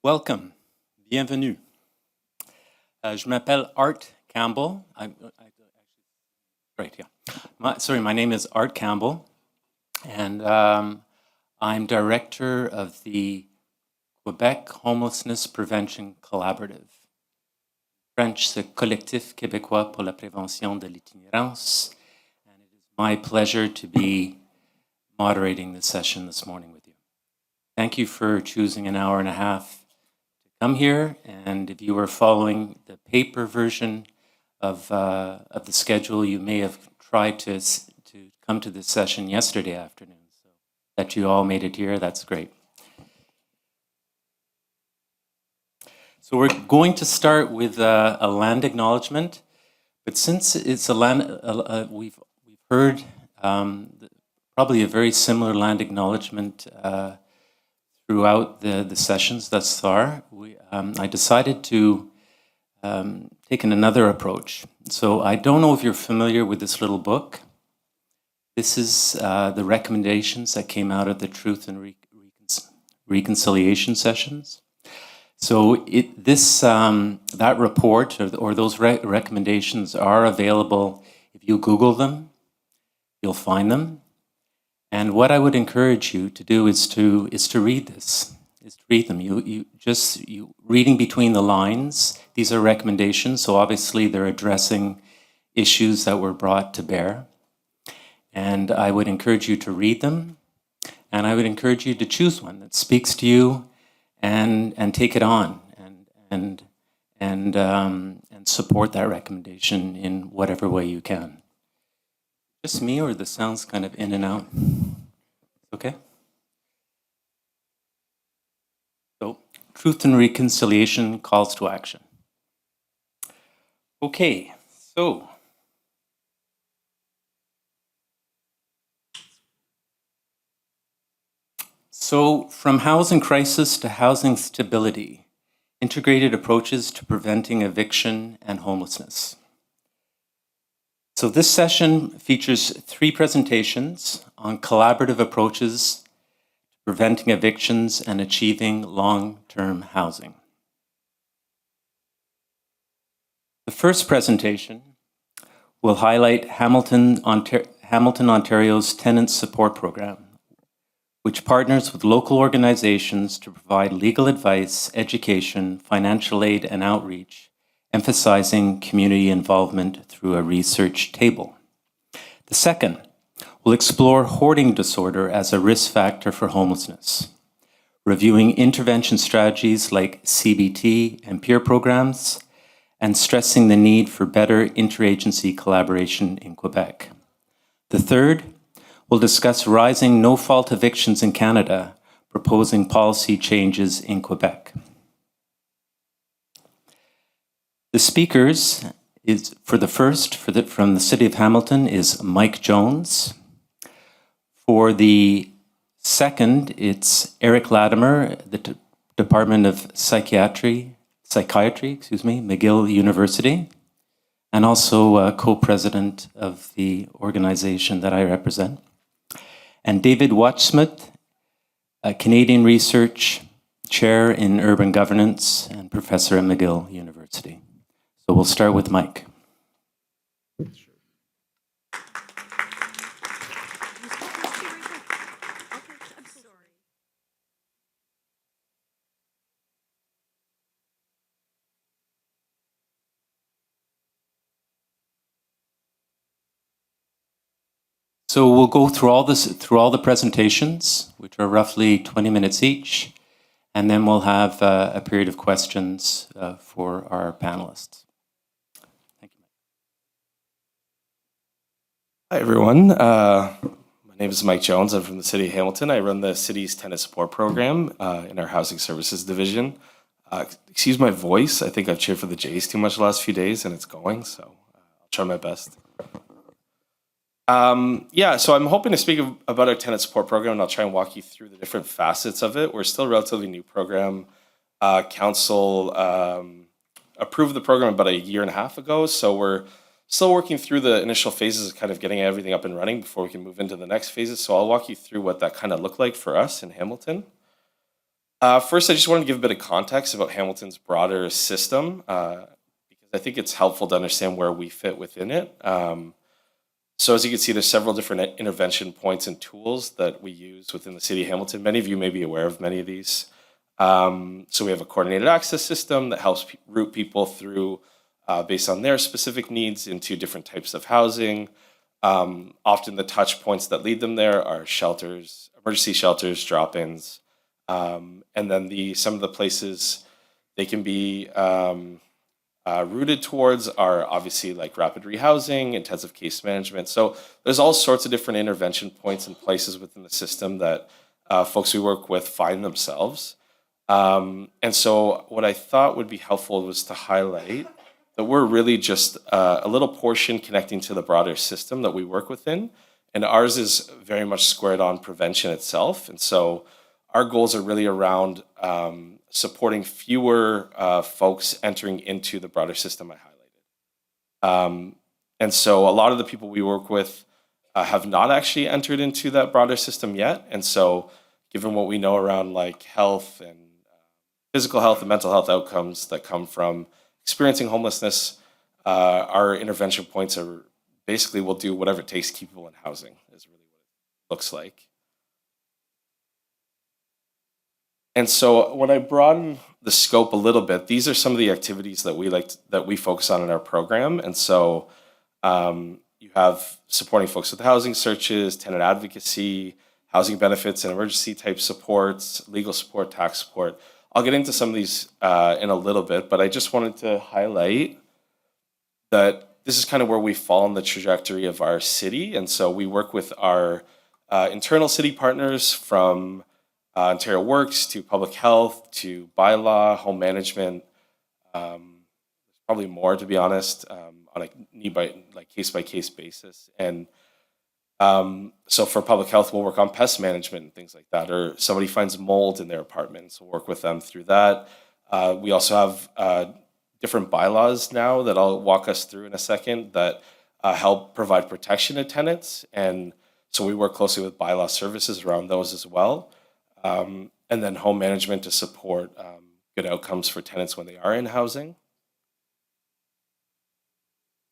Welcome, bienvenue. Je m'appelle Art Campbell. My name is Art Campbell, and I'm director of the Quebec Homelessness Prevention Collaborative. French, c'est Collectif Québécois pour la prévention de l'itinérance, and it is my pleasure to be moderating this session this morning with you. Thank you for choosing an hour and a half come here, and if you were following the paper version of the schedule, you may have tried to come to this session yesterday afternoon. So that you all made it here, that's great. So we're going to start with a land acknowledgement, but since it's a land, we've heard probably a very similar land acknowledgement throughout the sessions thus far. I decided to take another approach. So I don't know if you're familiar with this little book. This is the recommendations that came out of the Truth and Reconciliation sessions. So that report or those recommendations are available. If you Google them, you'll find them. And what I would encourage you to do is to read this. Is to read them. You reading between the lines. These are recommendations, so obviously they're addressing issues that were brought to bear. And I would encourage you to read them, and I would encourage you to choose one that speaks to you, and take it on, and support that recommendation in whatever way you can. Just me, or the sound's kind of in and out? Okay. So, Truth and Reconciliation calls to action. Okay, So from housing crisis to housing stability, integrated approaches to preventing eviction and homelessness. So this session features 3 presentations on collaborative approaches to preventing evictions and achieving long-term housing. The first presentation will highlight Hamilton, Ontario's Tenant Support Program, which partners with local organizations to provide legal advice, education, financial aid, and outreach, emphasizing community involvement through a research table. The second will explore hoarding disorder as a risk factor for homelessness, reviewing intervention strategies like CBT and peer programs, and stressing the need for better interagency collaboration in Quebec. The third will discuss rising no-fault evictions in Canada, proposing policy changes in Quebec. The speakers from the City of Hamilton is Mike Jones. For the second, it's Eric Latimer, the Department of Psychiatry, McGill University, and also co-president of the organization that I represent. And David Watchsmith, a Canadian Research Chair in Urban Governance and Professor at McGill University. So we'll start with Mike. So we'll go through all the presentations, which are roughly 20 minutes each, and then we'll have a period of questions for our panelists. Thank you. Hi, everyone. My name is Mike Jones. I'm from the City of Hamilton. I run the city's Tenant Support Program in our Housing Services Division. Excuse my voice. I think I've cheered for the Jays too much the last few days, and it's going, so I'll try my best. So I'm hoping to speak about our Tenant Support Program, and I'll try and walk you through the different facets of it. We're still a relatively new program. Council approved the program about 1.5 years ago, so we're still working through the initial phases of kind of getting everything up and running before we can move into the next phases. So I'll walk you through what that kind of looked like for us in Hamilton. First, I just wanted to give a bit of context about Hamilton's broader system, because I think it's helpful to understand where we fit within it. So as you can see, there's several different intervention points and tools that we use within the city of Hamilton. Many of you may be aware of many of these. So we have a coordinated access system that helps route people through, based on their specific needs, into different types of housing. Often the touch points that lead them there are shelters, emergency shelters, drop-ins, and then some of the places they can be rooted towards are obviously like rapid rehousing, intensive case management. So there's all sorts of different intervention points and places within the system that folks we work with find themselves. And so what I thought would be helpful was to highlight that we're really just a little portion connecting to the broader system that we work within. And ours is very much squared on prevention itself. And so our goals are really around supporting fewer folks entering into the broader system I highlighted. And so a lot of the people we work with have not actually entered into that broader system yet. And so given what we know around like health and physical health and mental health outcomes that come from experiencing homelessness, our intervention points are basically we'll do whatever it takes to keep people in housing is really what it looks like. And so when I broaden the scope a little bit, these are some of the activities that we focus on in our program. And so you have supporting folks with housing searches, tenant advocacy, housing benefits and emergency type supports, legal support, tax support. I'll get into some of these in a little bit, but I just wanted to highlight that this is kind of where we fall in the trajectory of our city. And so we work with our internal city partners from Ontario Works to public health to bylaw, home management, probably more to be honest, on a case by case basis. And so for public health, we'll work on pest management and things like that, or somebody finds mold in their apartment, so we'll work with them through that. We also have different bylaws now that I'll walk us through in a second that help provide protection to tenants. And so we work closely with bylaw services around those as well. And then home management to support good outcomes for tenants when they are in housing.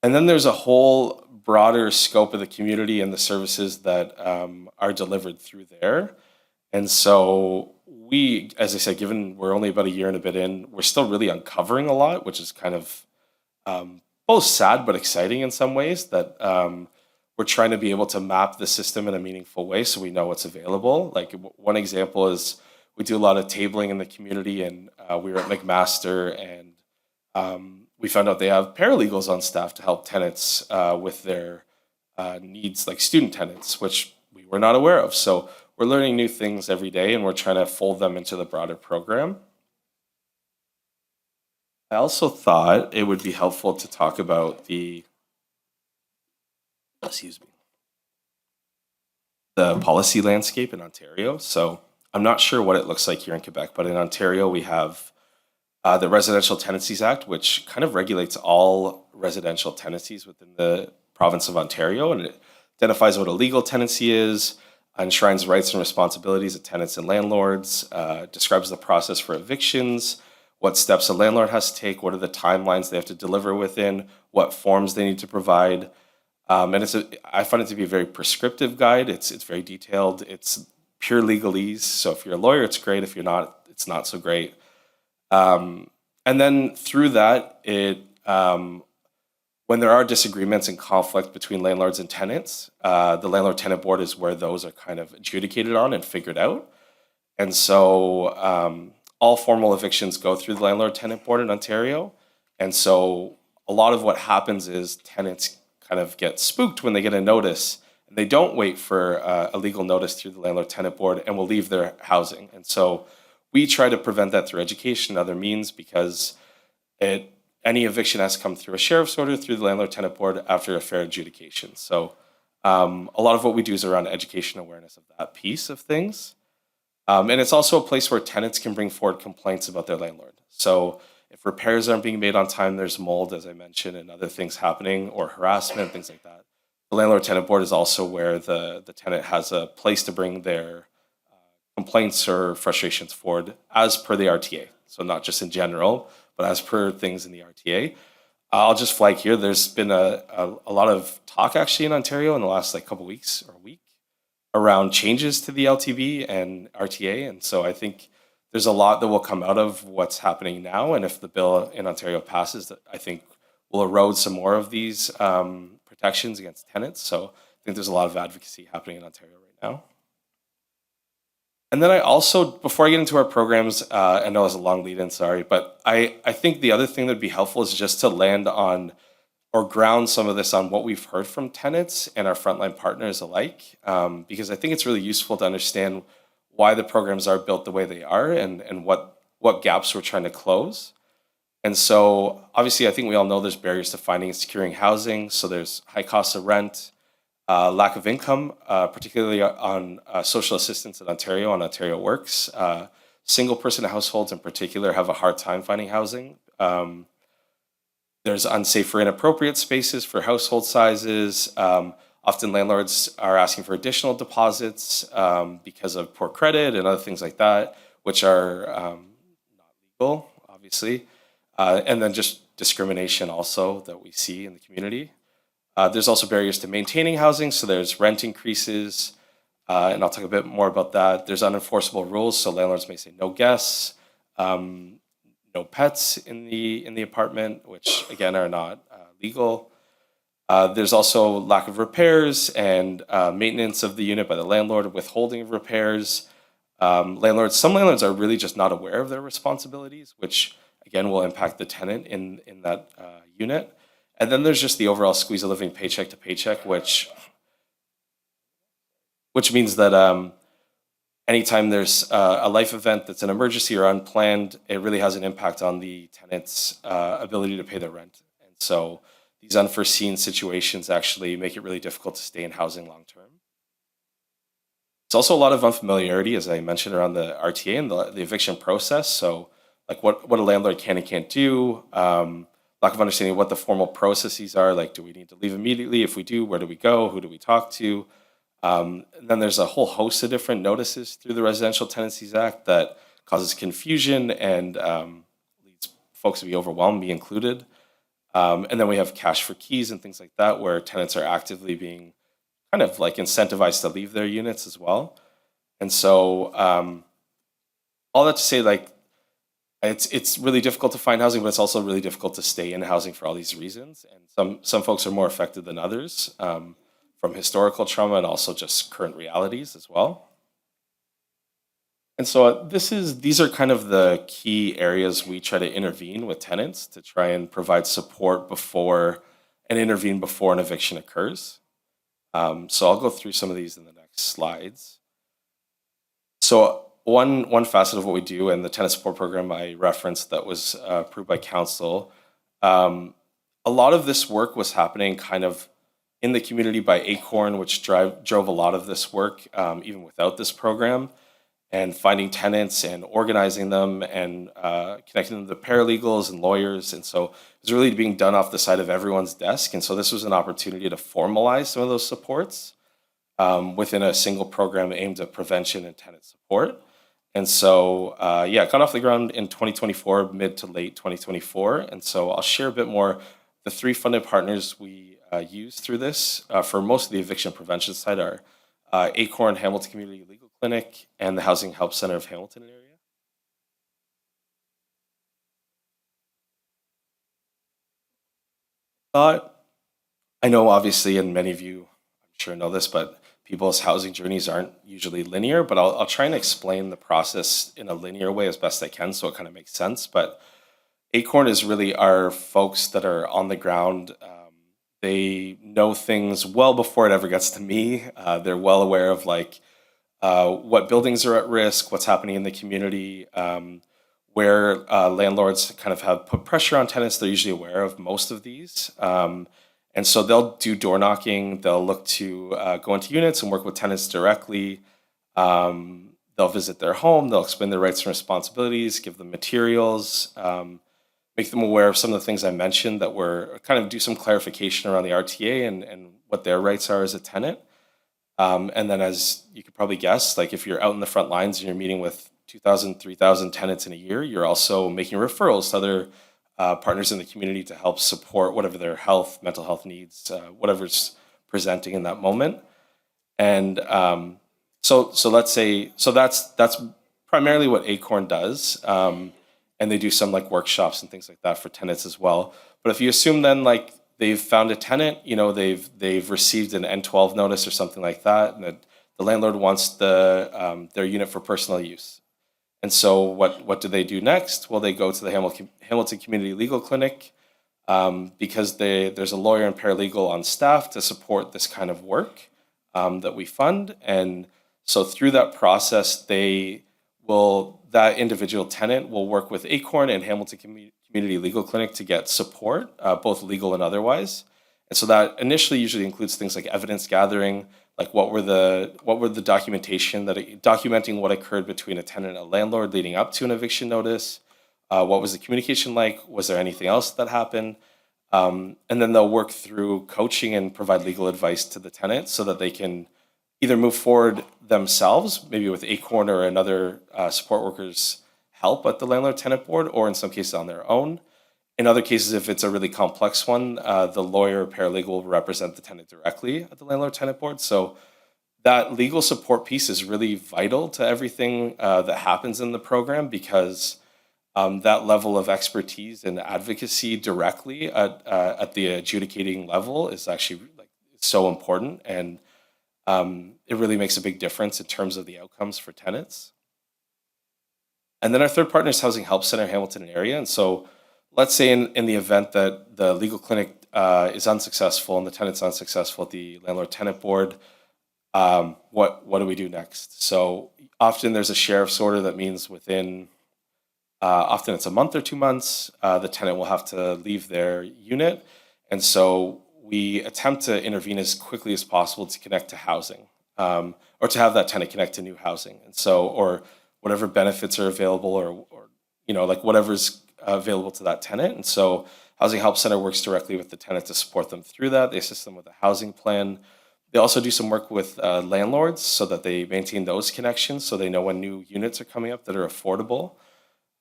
And then there's a whole broader scope of the community and the services that are delivered through there. And so we, as I said, given we're only about a year and a bit in, we're still really uncovering a lot, which is kind of both sad but exciting in some ways that we're trying to be able to map the system in a meaningful way so we know what's available. Like one example is we do a lot of tabling in the community, and we were at McMaster, and we found out they have paralegals on staff to help tenants with their needs, like student tenants, which we were not aware of. So we're learning new things every day, and we're trying to fold them into the broader program. I also thought it would be helpful to talk about the policy landscape in Ontario. So I'm not sure what it looks like here in Quebec, but in Ontario we have the Residential Tenancies Act, which kind of regulates all residential tenancies within the province of Ontario, and it identifies what a legal tenancy is, enshrines rights and responsibilities of tenants and landlords, describes the process for evictions, what steps a landlord has to take, what are the timelines they have to deliver within, what forms they need to provide. And I find it to be a very prescriptive guide. It's very detailed. It's pure legalese. So if you're a lawyer, it's great. If you're not, it's not so great. And then through that, when there are disagreements and conflict between landlords and tenants, the landlord-tenant board is where those are kind of adjudicated on and figured out. And so all formal evictions go through the landlord-tenant board in Ontario. And so a lot of what happens is tenants kind of get spooked when they get a notice, and they don't wait for a legal notice through the landlord-tenant board and will leave their housing. And so we try to prevent that through education and other means, because any eviction has to come through a sheriff's order through the landlord-tenant board after a fair adjudication. So a lot of what we do is around education awareness of that piece of things. And it's also a place where tenants can bring forward complaints about their landlord. So if repairs aren't being made on time, there's mold, as I mentioned, and other things happening, or harassment, things like that. The landlord-tenant board is also where the tenant has a place to bring their complaints or frustrations forward as per the RTA. So not just in general, but as per things in the RTA. I'll just flag here, there's been a lot of talk actually in Ontario in the last like couple weeks or a week around changes to the LTB and RTA. And so I think there's a lot that will come out of what's happening now. And if the bill in Ontario passes, that I think will erode some more of these protections against tenants. So I think there's a lot of advocacy happening in Ontario right now. And then I also, before I get into our programs, I know it's a long lead in, sorry, but I think the other thing that'd be helpful is just to land on or ground some of this on what we've heard from tenants and our frontline partners alike, because I think it's really useful to understand why the programs are built the way they are and what gaps we're trying to close. And so obviously I think we all know there's barriers to finding and securing housing. So there's high costs of rent, lack of income, particularly on social assistance in Ontario, on Ontario Works. Single person households in particular have a hard time finding housing. There's unsafe or inappropriate spaces for household sizes. Often landlords are asking for additional deposits because of poor credit and other things like that, which are not legal, obviously. And then just discrimination also that we see in the community. There's also barriers to maintaining housing, so there's rent increases, and I'll talk a bit more about that. There's unenforceable rules, so landlords may say no guests, no pets in the apartment, which again are not legal. There's also lack of repairs and maintenance of the unit by the landlord, withholding of repairs. Some landlords are really just not aware of their responsibilities, which again will impact the tenant in that unit. And then there's just the overall squeeze of living paycheck to paycheck, which means that anytime there's a life event that's an emergency or unplanned, it really has an impact on the tenant's ability to pay their rent. And so these unforeseen situations actually make it really difficult to stay in housing long term. It's also a lot of unfamiliarity, as I mentioned, around the RTA and the eviction process. So like what a landlord can and can't do, lack of understanding what the formal processes are, like do we need to leave immediately? If we do, where do we go? Who do we talk to? And then there's a whole host of different notices through the Residential Tenancies Act that causes confusion and leads folks to be overwhelmed, me included. And then we have cash for keys and things like that, where tenants are actively being kind of like incentivized to leave their units as well. And so all that to say, like, it's really difficult to find housing, but it's also really difficult to stay in housing for all these reasons. And some folks are more affected than others from historical trauma and also just current realities as well. And so these are kind of the key areas we try to intervene with tenants to try and provide support before and intervene before an eviction occurs. So I'll go through some of these in the next slides. So one facet of what we do, and the Tenant Support Program I referenced that was approved by council, a lot of this work was happening kind of in the community by Acorn, which drove a lot of this work even without this program, and finding tenants and organizing them and connecting them to paralegals and lawyers. And so it was really being done off the side of everyone's desk. And so this was an opportunity to formalize some of those supports within a single program aimed at prevention and tenant support. And so, it got off the ground in 2024, mid to late 2024. And so I'll share a bit more. The three funded partners we use through this for most of the eviction prevention side are Acorn, Hamilton Community Legal Clinic, and the Housing Help Center of Hamilton area. I know obviously, and many of you I'm sure know this, but people's housing journeys aren't usually linear, but I'll try and explain the process in a linear way as best I can so it kind of makes sense. But Acorn is really our folks that are on the ground. They know things well before it ever gets to me. They're well aware of like what buildings are at risk, what's happening in the community, where landlords kind of have put pressure on tenants. They're usually aware of most of these. And so they'll do door knocking. They'll look to go into units and work with tenants directly. They'll visit their home. They'll explain their rights and responsibilities, give them materials, make them aware of some of the things I mentioned that were kind of do some clarification around the RTA and what their rights are as a tenant. And then, as you could probably guess, like if you're out in the front lines and you're meeting with 2,000, 3,000 tenants in a year, you're also making referrals to other partners in the community to help support whatever their mental health needs, whatever's presenting in that moment. And so let's say, so that's primarily what Acorn does. And they do some like workshops and things like that for tenants as well. But if you assume then like they've found a tenant, they've received an N12 notice or something like that, and the landlord wants their unit for personal use. And so what do they do next? Well, they go to the Hamilton Community Legal Clinic because there's a lawyer and paralegal on staff to support this kind of work that we fund. And so through that process, that individual tenant will work with Acorn and Hamilton Community Legal Clinic to get support, both legal and otherwise. And so that initially usually includes things like evidence gathering, like what were the documentation documenting what occurred between a tenant and a landlord leading up to an eviction notice. What was the communication like? Was there anything else that happened? And then they'll work through coaching and provide legal advice to the tenant so that they can either move forward themselves, maybe with Acorn or another support worker's help at the landlord-tenant board, or in some cases on their own. In other cases, if it's a really complex one, the lawyer or paralegal will represent the tenant directly at the landlord-tenant board. So that legal support piece is really vital to everything that happens in the program, because that level of expertise and advocacy directly at the adjudicating level is actually like so important, and it really makes a big difference in terms of the outcomes for tenants. And then our third partner is Housing Help Center Hamilton and area. And so let's say in the event that the legal clinic is unsuccessful and the tenant's unsuccessful at the landlord-tenant board, what do we do next? So often there's a sheriff's order that means within, often it's a month or 2 months, the tenant will have to leave their unit. And so we attempt to intervene as quickly as possible to connect to housing, or to have that tenant connect to new housing. And so, or whatever benefits are available, or like whatever's available to that tenant. And so Housing Help Center works directly with the tenant to support them through that. They assist them with a housing plan. They also do some work with landlords so that they maintain those connections, so they know when new units are coming up that are affordable.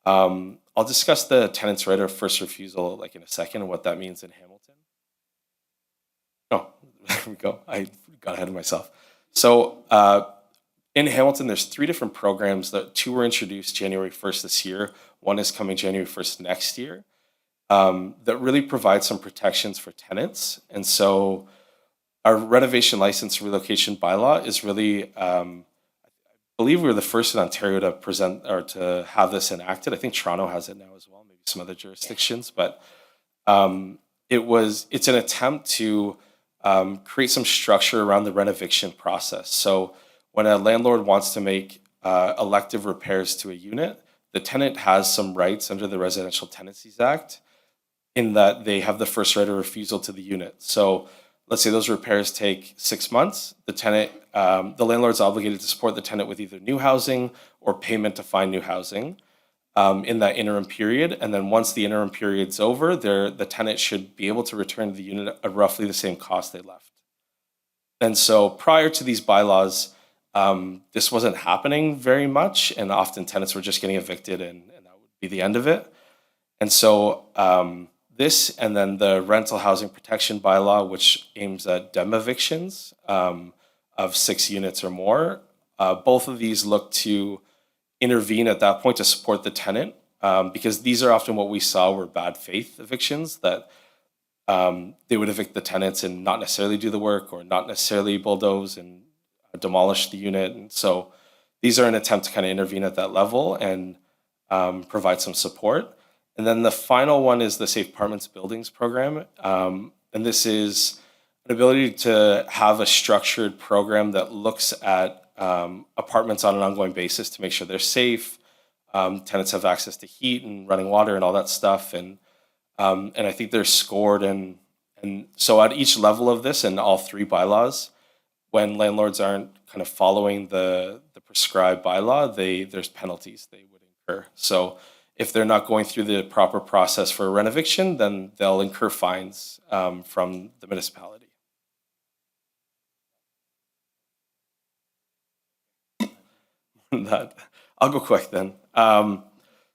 I'll discuss the tenant's right of first refusal like in a second and what that means in Hamilton. Oh, there we go. I got ahead of myself. So in Hamilton, there's 3 different programs. 2 were introduced January 1st this year. One is coming January 1st next year, that really provide some protections for tenants. And so our renovation license relocation bylaw is really, I believe we were the first in Ontario to present or to have this enacted. I think Toronto has it now as well, maybe some other jurisdictions. But it's an attempt to create some structure around the renovation process. So when a landlord wants to make elective repairs to a unit, the tenant has some rights under the Residential Tenancies Act, in that they have the first right of refusal to the unit. So let's say those repairs take 6 months. The landlord's obligated to support the tenant with either new housing or payment to find new housing in that interim period. And then once the interim period's over, the tenant should be able to return to the unit at roughly the same cost they left. And so prior to these bylaws, this wasn't happening very much, and often tenants were just getting evicted, and that would be the end of it. And so this, and then the rental housing protection bylaw, which aims at evictions of 6 units or more, both of these look to intervene at that point to support the tenant, because these are often what we saw were bad faith evictions, that they would evict the tenants and not necessarily do the work, or not necessarily bulldoze and demolish the unit. And so these are an attempt to kind of intervene at that level and provide some support. And then the final one is the Safe Apartments Buildings program. And this is an ability to have a structured program that looks at apartments on an ongoing basis to make sure they're safe. Tenants have access to heat and running water and all that stuff. And I think they're scored. And so at each level of this, and all 3 bylaws, when landlords aren't kind of following the prescribed bylaw, there's penalties they would incur. So if they're not going through the proper process for a renoviction, then they'll incur fines from the municipality. that. I'll go quick then.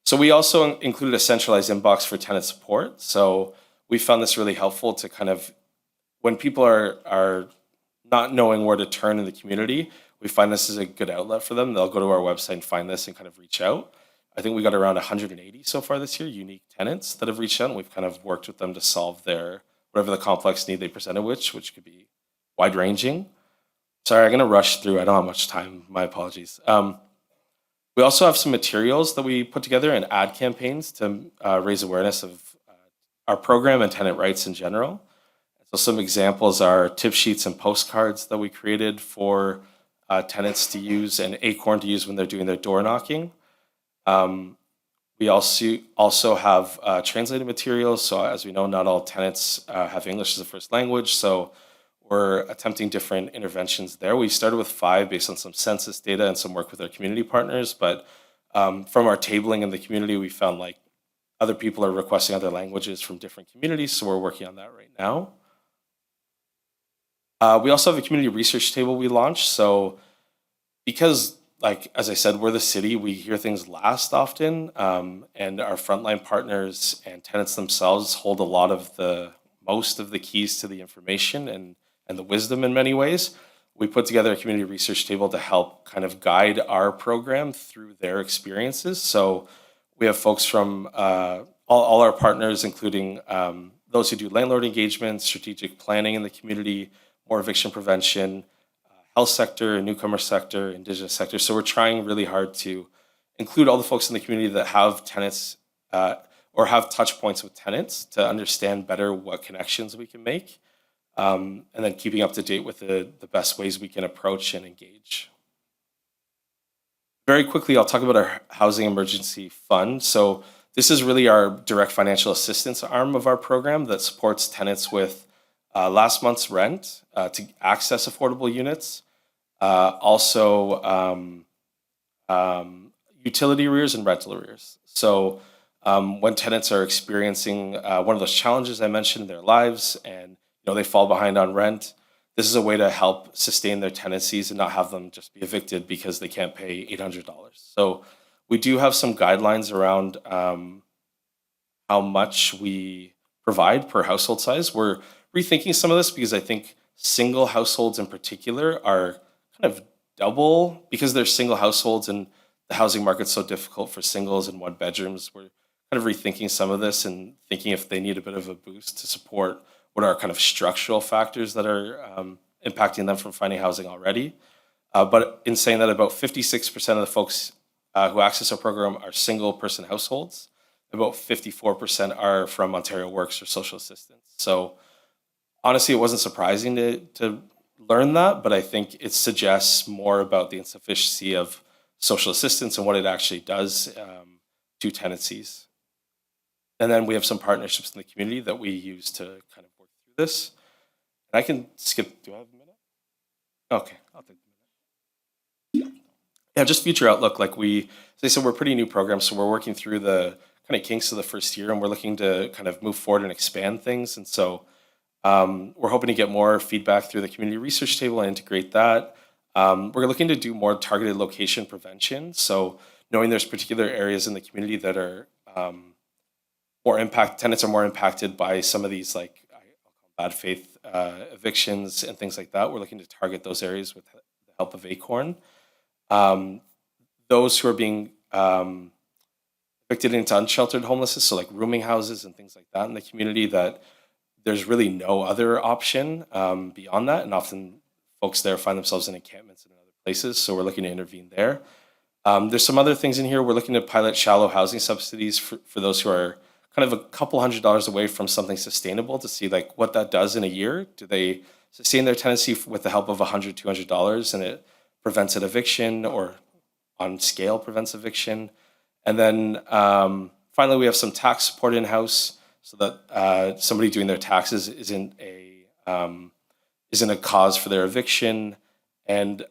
So we also included a centralized inbox for tenant support. So we found this really helpful to kind of, when people are not knowing where to turn in the community, we find this is a good outlet for them. They'll go to our website and find this and kind of reach out. I think we got around 180 so far this year, unique tenants that have reached out, and we've kind of worked with them to solve their, whatever the complex need they presented, which could be wide ranging. Sorry, I'm going to rush through. I don't have much time. My apologies. We also have some materials that we put together and ad campaigns to raise awareness of our program and tenant rights in general. So some examples are tip sheets and postcards that we created for tenants to use and Acorn to use when they're doing their door knocking. We also have translated materials. So as we know, not all tenants have English as a first language. So we're attempting different interventions there. We started with 5 based on some census data and some work with our community partners. But from our tabling in the community, we found like other people are requesting other languages from different communities. So we're working on that right now. We also have a community research table we launched. So because, like, as I said, we're the city, we hear things last often, and our frontline partners and tenants themselves hold a lot of most of the keys to the information and the wisdom in many ways. We put together a community research table to help kind of guide our program through their experiences. So we have folks from all our partners, including those who do landlord engagement, strategic planning in the community, more eviction prevention, health sector, newcomer sector, indigenous sector. So we're trying really hard to include all the folks in the community that have tenants or have touch points with tenants to understand better what connections we can make, and then keeping up to date with the best ways we can approach and engage. Very quickly, I'll talk about our Housing Emergency Fund. So this is really our direct financial assistance arm of our program that supports tenants with last month's rent to access affordable units. Also, utility arrears and rental arrears. So when tenants are experiencing one of those challenges I mentioned in their lives and they fall behind on rent, this is a way to help sustain their tenancies and not have them just be evicted because they can't pay $800. So we do have some guidelines around how much we provide per household size. We're rethinking some of this because I think single households in particular are kind of double because they're single households and the housing market's so difficult for singles and one bedrooms. We're kind of rethinking some of this and thinking if they need a bit of a boost to support what are kind of structural factors that are impacting them from finding housing already. But in saying that, about 56% of the folks who access our program are single person households. About 54% are from Ontario Works or social assistance. So honestly, it wasn't surprising to learn that, but I think it suggests more about the insufficiency of social assistance and what it actually does to tenancies. And then we have some partnerships in the community that we use to kind of work through this. And I can skip, do I have a minute? Okay, I'll take a minute. Yeah, just future outlook. Like as I said, we're a pretty new program, so we're working through the kind of kinks of the first year and we're looking to kind of move forward and expand things. And so we're hoping to get more feedback through the community research table and integrate that. We're looking to do more targeted location prevention. So knowing there's particular areas in the community that are tenants are more impacted by some of these like bad faith evictions and things like that. We're looking to target those areas with the help of Acorn. Those who are being evicted into unsheltered homelessness, so like rooming houses and things like that in the community, that there's really no other option beyond that. And often folks there find themselves in encampments and in other places. So we're looking to intervene there. There's some other things in here. We're looking to pilot shallow housing subsidies for those who are kind of a couple $100s away from something sustainable to see like what that does in a year. Do they sustain their tenancy with the help of $100, $200 and it prevents an eviction or on scale prevents eviction? And then finally, we have some tax support in-house so that somebody doing their taxes isn't a cause for their eviction. And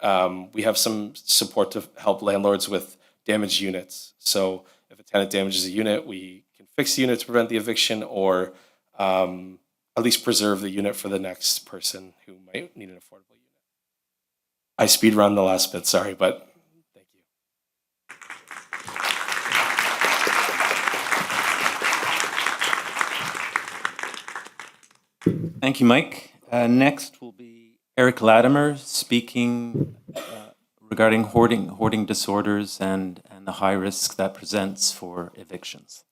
we have some support to help landlords with damaged units. So if a tenant damages a unit, we can fix the unit to prevent the eviction or at least preserve the unit for the next person who might need an affordable unit. I speed run the last bit, sorry, but thank you. Thank you, Mike. Next will be Eric Latimer speaking regarding hoarding disorders and the high risk that presents for evictions.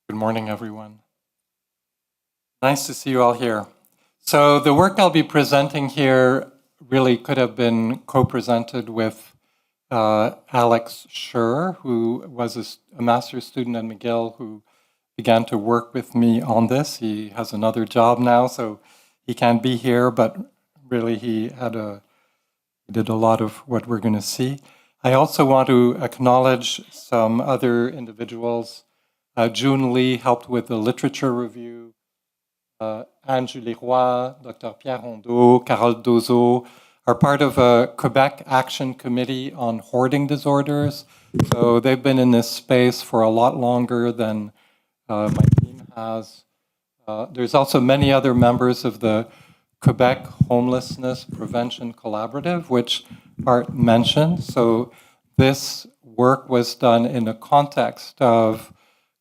Good morning, everyone. Nice to see you all here. So the work I'll be presenting here really could have been co-presented with Alex Schur, who was a master's student at McGill, who began to work with me on this. He has another job now, so he can't be here, but really he did a lot of what we're going to see. I also want to acknowledge some other individuals. June Lee helped with the literature review. Anne-Julie Roy, Dr. Pierre Rondeau, Carole Dozo are part of a Quebec Action Committee on Hoarding Disorders. So they've been in this space for a lot longer than my team has. There's also many other members of the Quebec Homelessness Prevention Collaborative, which Art mentioned. So this work was done in the context of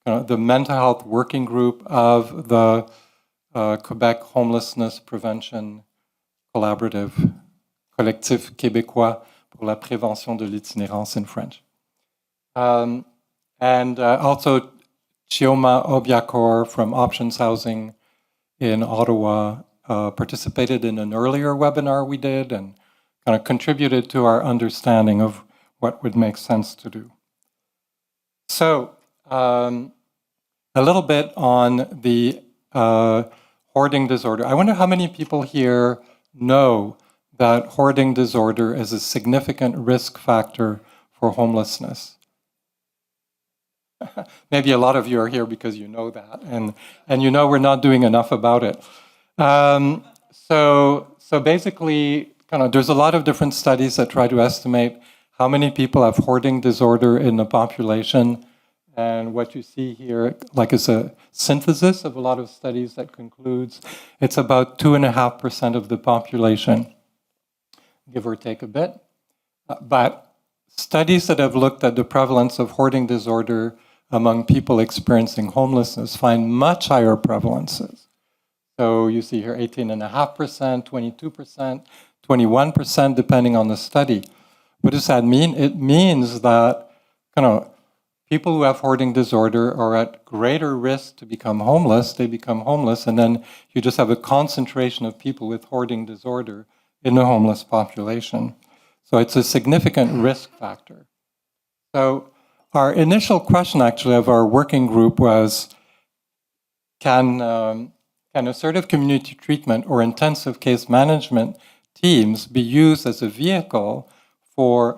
the mental health working group of the Quebec Homelessness Prevention Collaborative, Collectif québécois pour la prévention de l'itinérance in French. And also Chioma Obiakor from Options Housing in Ottawa participated in an earlier webinar we did and kind of contributed to our understanding of what would make sense to do. So a little bit on the hoarding disorder. I wonder how many people here know that hoarding disorder is a significant risk factor for homelessness. Maybe a lot of you are here because you know that, and you know we're not doing enough about it. So basically, there's a lot of different studies that try to estimate how many people have hoarding disorder in the population. And what you see here, is a synthesis of a lot of studies that concludes it's about 2.5% of the population, give or take a bit. But studies that have looked at the prevalence of hoarding disorder among people experiencing homelessness find much higher prevalences. So you see here 18.5%, 22%, 21%, depending on the study. What does that mean? It means that people who have hoarding disorder are at greater risk to become homeless. They become homeless, and then you just have a concentration of people with hoarding disorder in the homeless population. So it's a significant risk factor. So our initial question, actually, of our working group was, can assertive community treatment or intensive case management teams be used as a vehicle for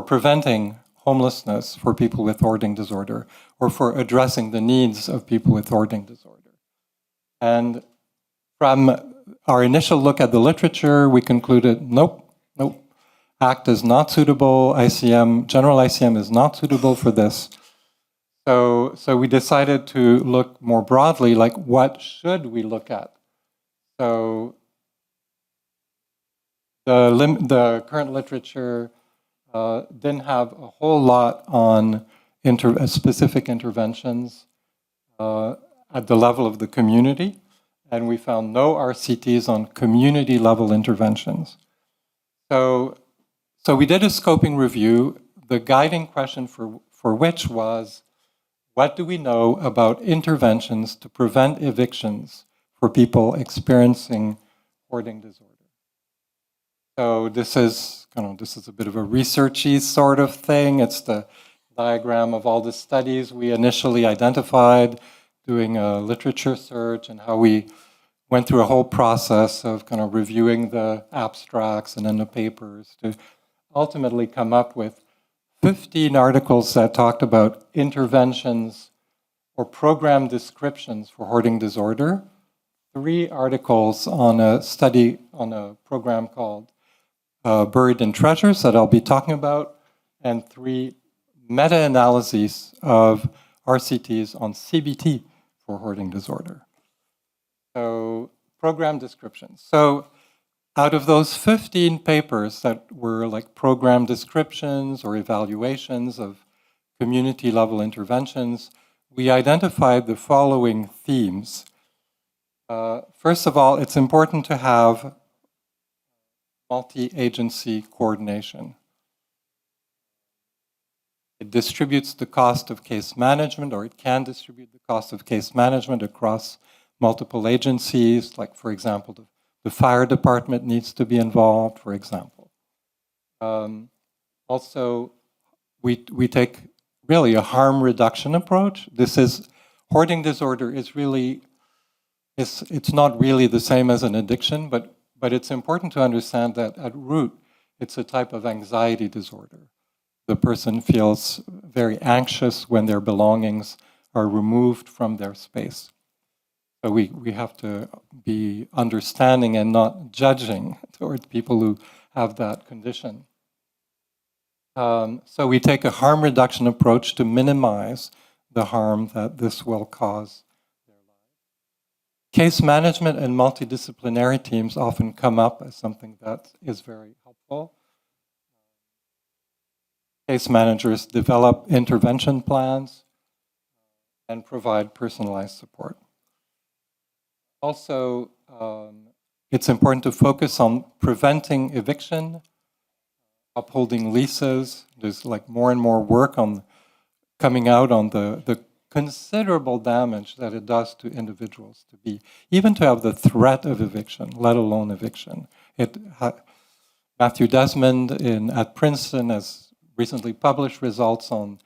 preventing homelessness for people with hoarding disorder, or for addressing the needs of people with hoarding disorder? And from our initial look at the literature, we concluded, nope. ACT is not suitable. General ICM is not suitable for this. So we decided to look more broadly, what should we look at? So the current literature didn't have a whole lot on specific interventions at the level of the community, and we found no RCTs on community-level interventions. So we did a scoping review, the guiding question for which was, what do we know about interventions to prevent evictions for people experiencing hoarding disorder? So this is a bit of a researchy sort of thing. It's the diagram of all the studies we initially identified, doing a literature search, and how we went through a whole process of reviewing the abstracts and then the papers to ultimately come up with 15 articles that talked about interventions or program descriptions for hoarding disorder, 3 articles on a study on a program called buried in treasures that I'll be talking about, and 3 meta-analyses of RCTs on CBT for hoarding disorder. So, program descriptions. So, out of those 15 papers that were like program descriptions or evaluations of community-level interventions, we identified the following themes. First of all, it's important to have multi-agency coordination. It distributes the cost of case management, or it can distribute the cost of case management across multiple agencies, like, for example, the fire department needs to be involved, for example. Also, we take really a harm reduction approach. Hoarding disorder is really, it's not really the same as an addiction, but it's important to understand that at root, it's a type of anxiety disorder. The person feels very anxious when their belongings are removed from their space. So we have to be understanding and not judging towards people who have that condition. So we take a harm reduction approach to minimize the harm that this will cause their lives. Case management and multidisciplinary teams often come up as something that is very helpful. Case managers develop intervention plans and provide personalized support. Also, it's important to focus on preventing eviction, upholding leases. There's like more and more work on coming out on the considerable damage that it does to individuals to be, even to have the threat of eviction, let alone eviction. Matthew Desmond at Princeton has recently published results on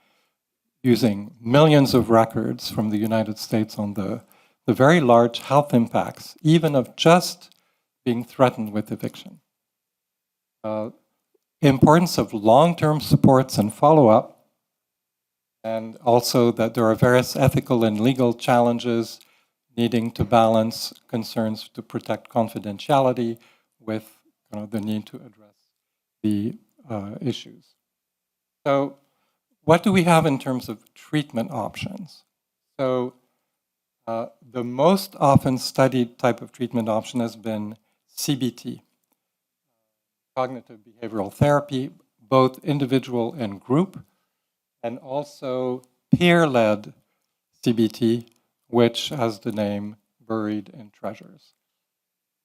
using millions of records from the United States on the very large health impacts, even of just being threatened with eviction. Importance of long-term supports and follow-up, and also that there are various ethical and legal challenges needing to balance concerns to protect confidentiality with the need to address the issues. So what do we have in terms of treatment options? So the most often studied type of treatment option has been CBT, cognitive behavioral therapy, both individual and group, and also peer-led CBT, which has the name Buried in Treasures.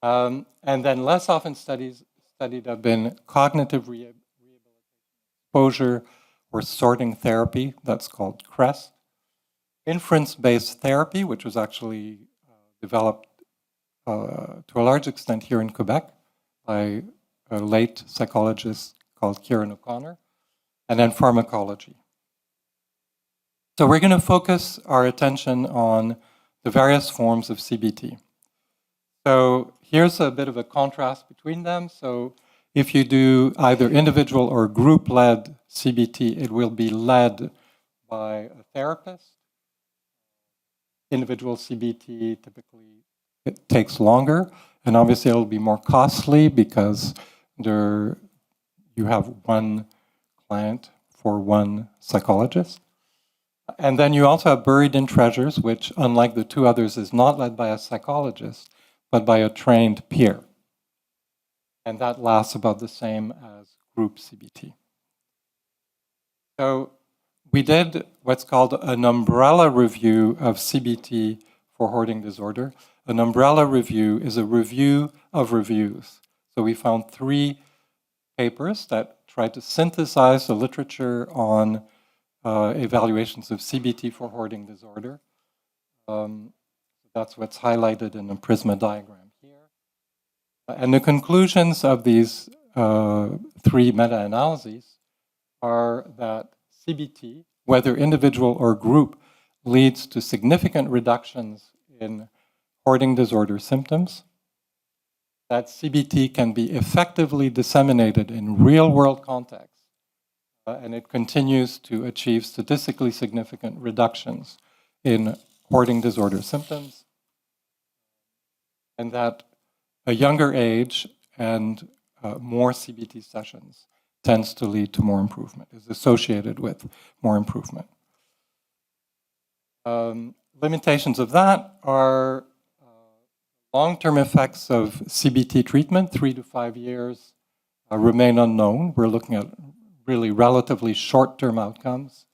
And then less often studied have been cognitive rehabilitation exposure or sorting therapy, that's called CREST. Inference-based therapy, which was actually developed to a large extent here in Quebec by a late psychologist called Kieran O'Connor, and then pharmacology. So we're going to focus our attention on the various forms of CBT. So here's a bit of a contrast between them. So if you do either individual or group-led CBT, it will be led by a therapist. Individual CBT typically it takes longer, and obviously it'll be more costly because you have one client for one psychologist. And then you also have Buried in Treasures, which, unlike the 2 others, is not led by a psychologist, but by a trained peer. And that lasts about the same as group CBT. So we did what's called an umbrella review of CBT for hoarding disorder. An umbrella review is a review of reviews. So we found 3 papers that tried to synthesize the literature on evaluations of CBT for hoarding disorder. That's what's highlighted in the Prisma diagram here. And the conclusions of these 3 meta-analyses are that CBT, whether individual or group, leads to significant reductions in hoarding disorder symptoms, that CBT can be effectively disseminated in real-world contexts, and it continues to achieve statistically significant reductions in hoarding disorder symptoms, and that a younger age and more CBT sessions tends to lead to more improvement, is associated with more improvement. Limitations of that are long-term effects of CBT treatment, 3 to 5 years, remain unknown. We're looking at really relatively short-term outcomes.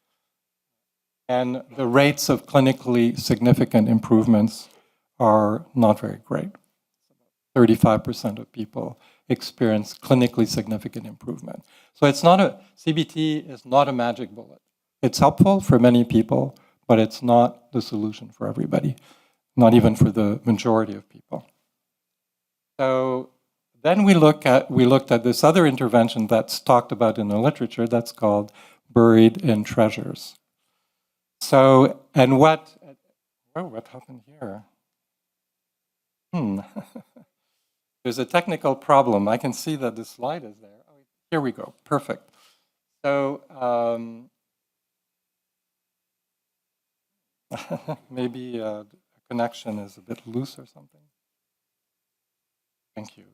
And the rates of clinically significant improvements are not very great. 35% of people experience clinically significant improvement. So CBT is not a magic bullet. It's helpful for many people, but it's not the solution for everybody, not even for the majority of people. So then we looked at this other intervention that's talked about in the literature that's called buried in treasures. So, and what happened here? There's a technical problem. I can see that the slide is there. Oh, here we go, perfect. So, maybe the connection is a bit loose or something. Thank you.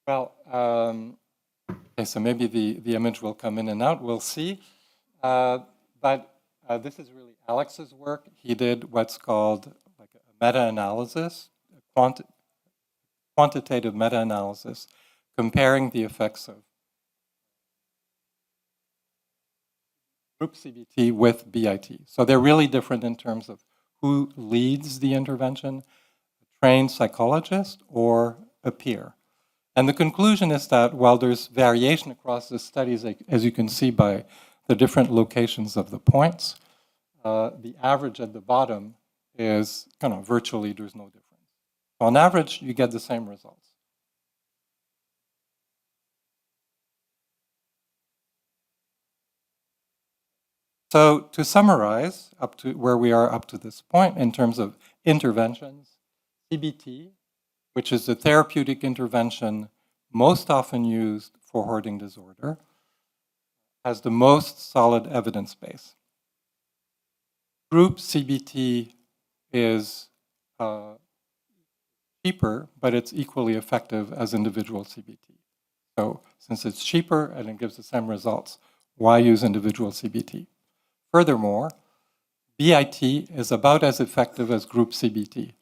Well, okay, so maybe the image will come in and out, we'll see. But this is really Alex's work. He did what's called like a meta-analysis, quantitative meta-analysis, comparing the effects of group CBT with BIT. So they're really different in terms of who leads the intervention, a trained psychologist or a peer. And the conclusion is that while there's variation across the studies, as you can see by the different locations of the points, the average at the bottom is kind of virtually there's no difference. On average, you get the same results. So to summarize, up to where we are up to this point in terms of interventions, CBT, which is the therapeutic intervention most often used for hoarding disorder, has the most solid evidence base. Group CBT is cheaper, but it's equally effective as individual CBT. So since it's cheaper and it gives the same results, why use individual CBT? Furthermore, BIT is about as effective as group CBT.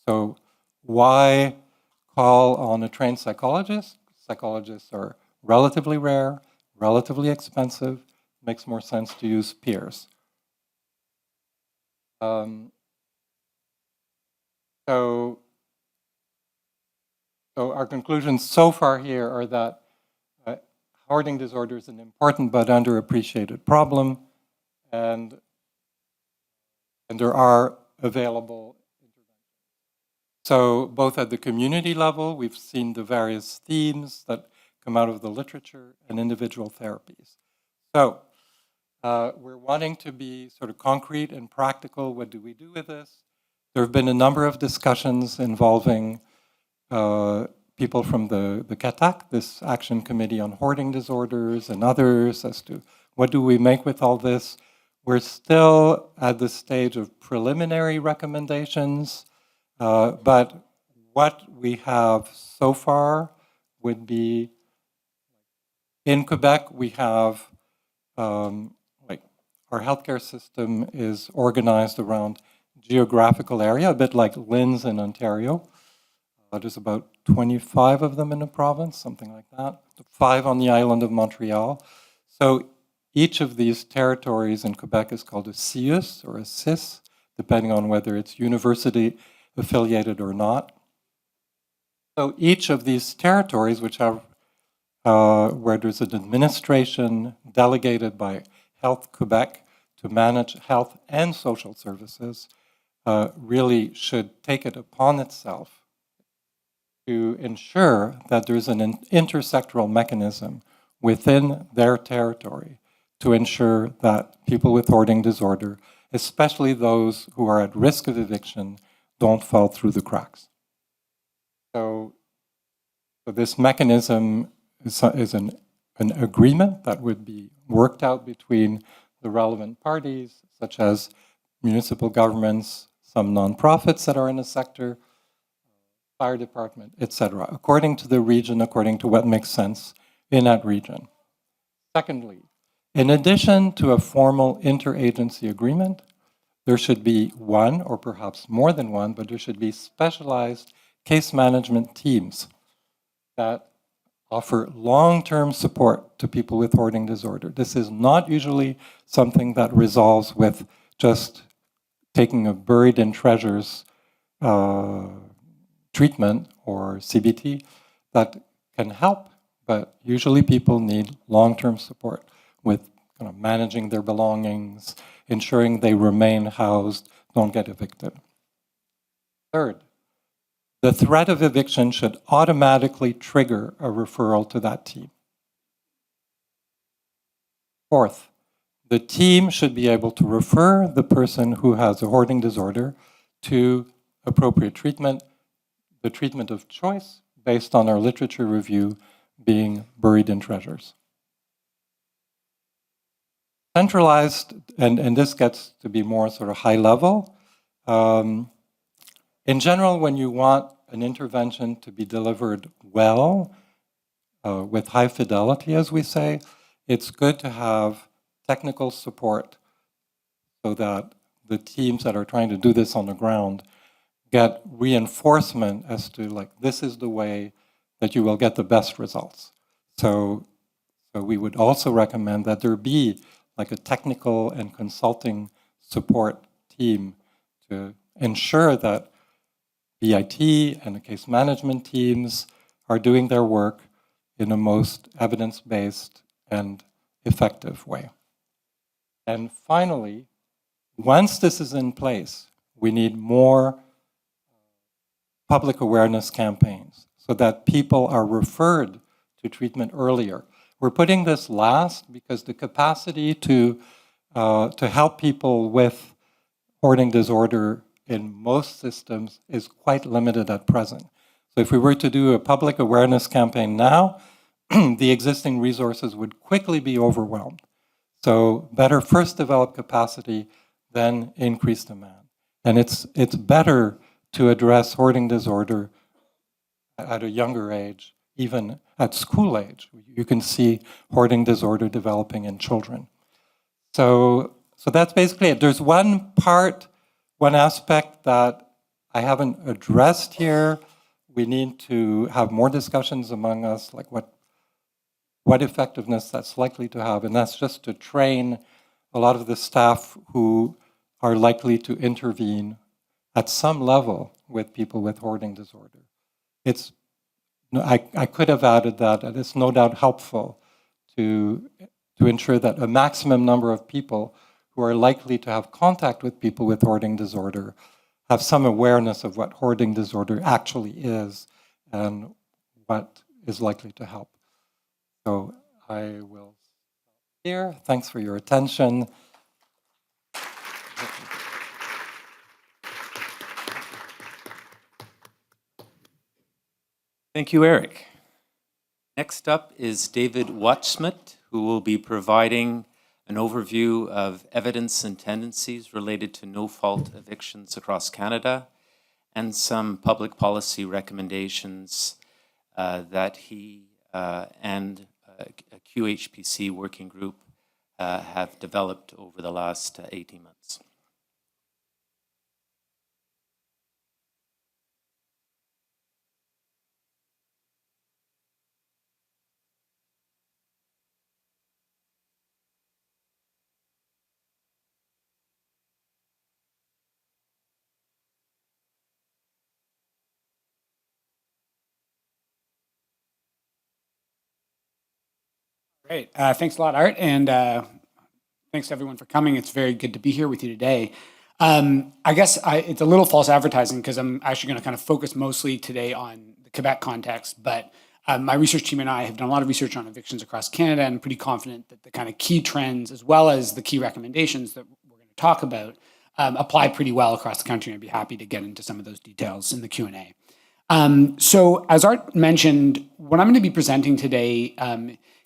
So why call on a trained psychologist? Psychologists are relatively rare, relatively expensive. Makes more sense to use peers. So our conclusions so far here are that hoarding disorder is an important but underappreciated problem, and there are available interventions. So both at the community level, we've seen the various themes that come out of the literature and individual therapies. So we're wanting to be sort of concrete and practical. What do we do with this? There have been a number of discussions involving people from the CATAC, this Action Committee on Hoarding Disorders, and others as to what do we make with all this. We're still at the stage of preliminary recommendations, but what we have so far would be, in Quebec, we have, our healthcare system is organized around geographical area, a bit like LHINs in Ontario. There's about 25 of them in the province, something like that, 5 on the island of Montreal. So each of these territories in Quebec is called a CIUS or a CIS, depending on whether it's university affiliated or not. So each of these territories, which have where there's an administration delegated by Health Quebec to manage health and social services, really should take it upon itself to ensure that there's an intersectoral mechanism within their territory to ensure that people with hoarding disorder, especially those who are at risk of eviction, don't fall through the cracks. So this mechanism is an agreement that would be worked out between the relevant parties, such as municipal governments, some nonprofits that are in the sector, fire department, etc., according to the region, according to what makes sense in that region. Secondly, in addition to a formal interagency agreement, there should be one, or perhaps more than one, but there should be specialized case management teams that offer long-term support to people with hoarding disorder. This is not usually something that resolves with just taking a buried in treasures treatment or CBT that can help, but usually people need long-term support with managing their belongings, ensuring they remain housed, don't get evicted. Third, the threat of eviction should automatically trigger a referral to that team. Fourth, the team should be able to refer the person who has a hoarding disorder to appropriate treatment, the treatment of choice based on our literature review being buried in treasures. Centralized, and this gets to be more sort of high level. In general, when you want an intervention to be delivered well, with high fidelity, as we say, it's good to have technical support so that the teams that are trying to do this on the ground get reinforcement as to, like, this is the way that you will get the best results. So we would also recommend that there be like a technical and consulting support team to ensure that BIT and the case management teams are doing their work in the most evidence-based and effective way. And finally, once this is in place, we need more public awareness campaigns so that people are referred to treatment earlier. We're putting this last because the capacity to help people with hoarding disorder in most systems is quite limited at present. So if we were to do a public awareness campaign now, the existing resources would quickly be overwhelmed. So better first develop capacity, then increase demand. And it's better to address hoarding disorder at a younger age, even at school age. You can see hoarding disorder developing in children. So that's basically it. There's one aspect that I haven't addressed here. We need to have more discussions among us, like what effectiveness that's likely to have, and that's just to train a lot of the staff who are likely to intervene at some level with people with hoarding disorder. I could have added that, and it's no doubt helpful to ensure that a maximum number of people who are likely to have contact with people with hoarding disorder have some awareness of what hoarding disorder actually is and what is likely to help. So I will stop here. Thanks for your attention. Thank you, Eric. Next up is David Watchsmith, who will be providing an overview of evidence and tendencies related to no-fault evictions across Canada and some public policy recommendations that he and a QHPC working group have developed over the last 18 months. Great. Thanks a lot, Art, and thanks to everyone for coming. It's very good to be here with you today. I guess it's a little false advertising because I'm actually going to kind of focus mostly today on the Quebec context, but my research team and I have done a lot of research on evictions across Canada, and I'm pretty confident that the kind of key trends as well as the key recommendations that we're going to talk about apply pretty well across the country. I'd be happy to get into some of those details in the Q&A. So as Art mentioned, what I'm going to be presenting today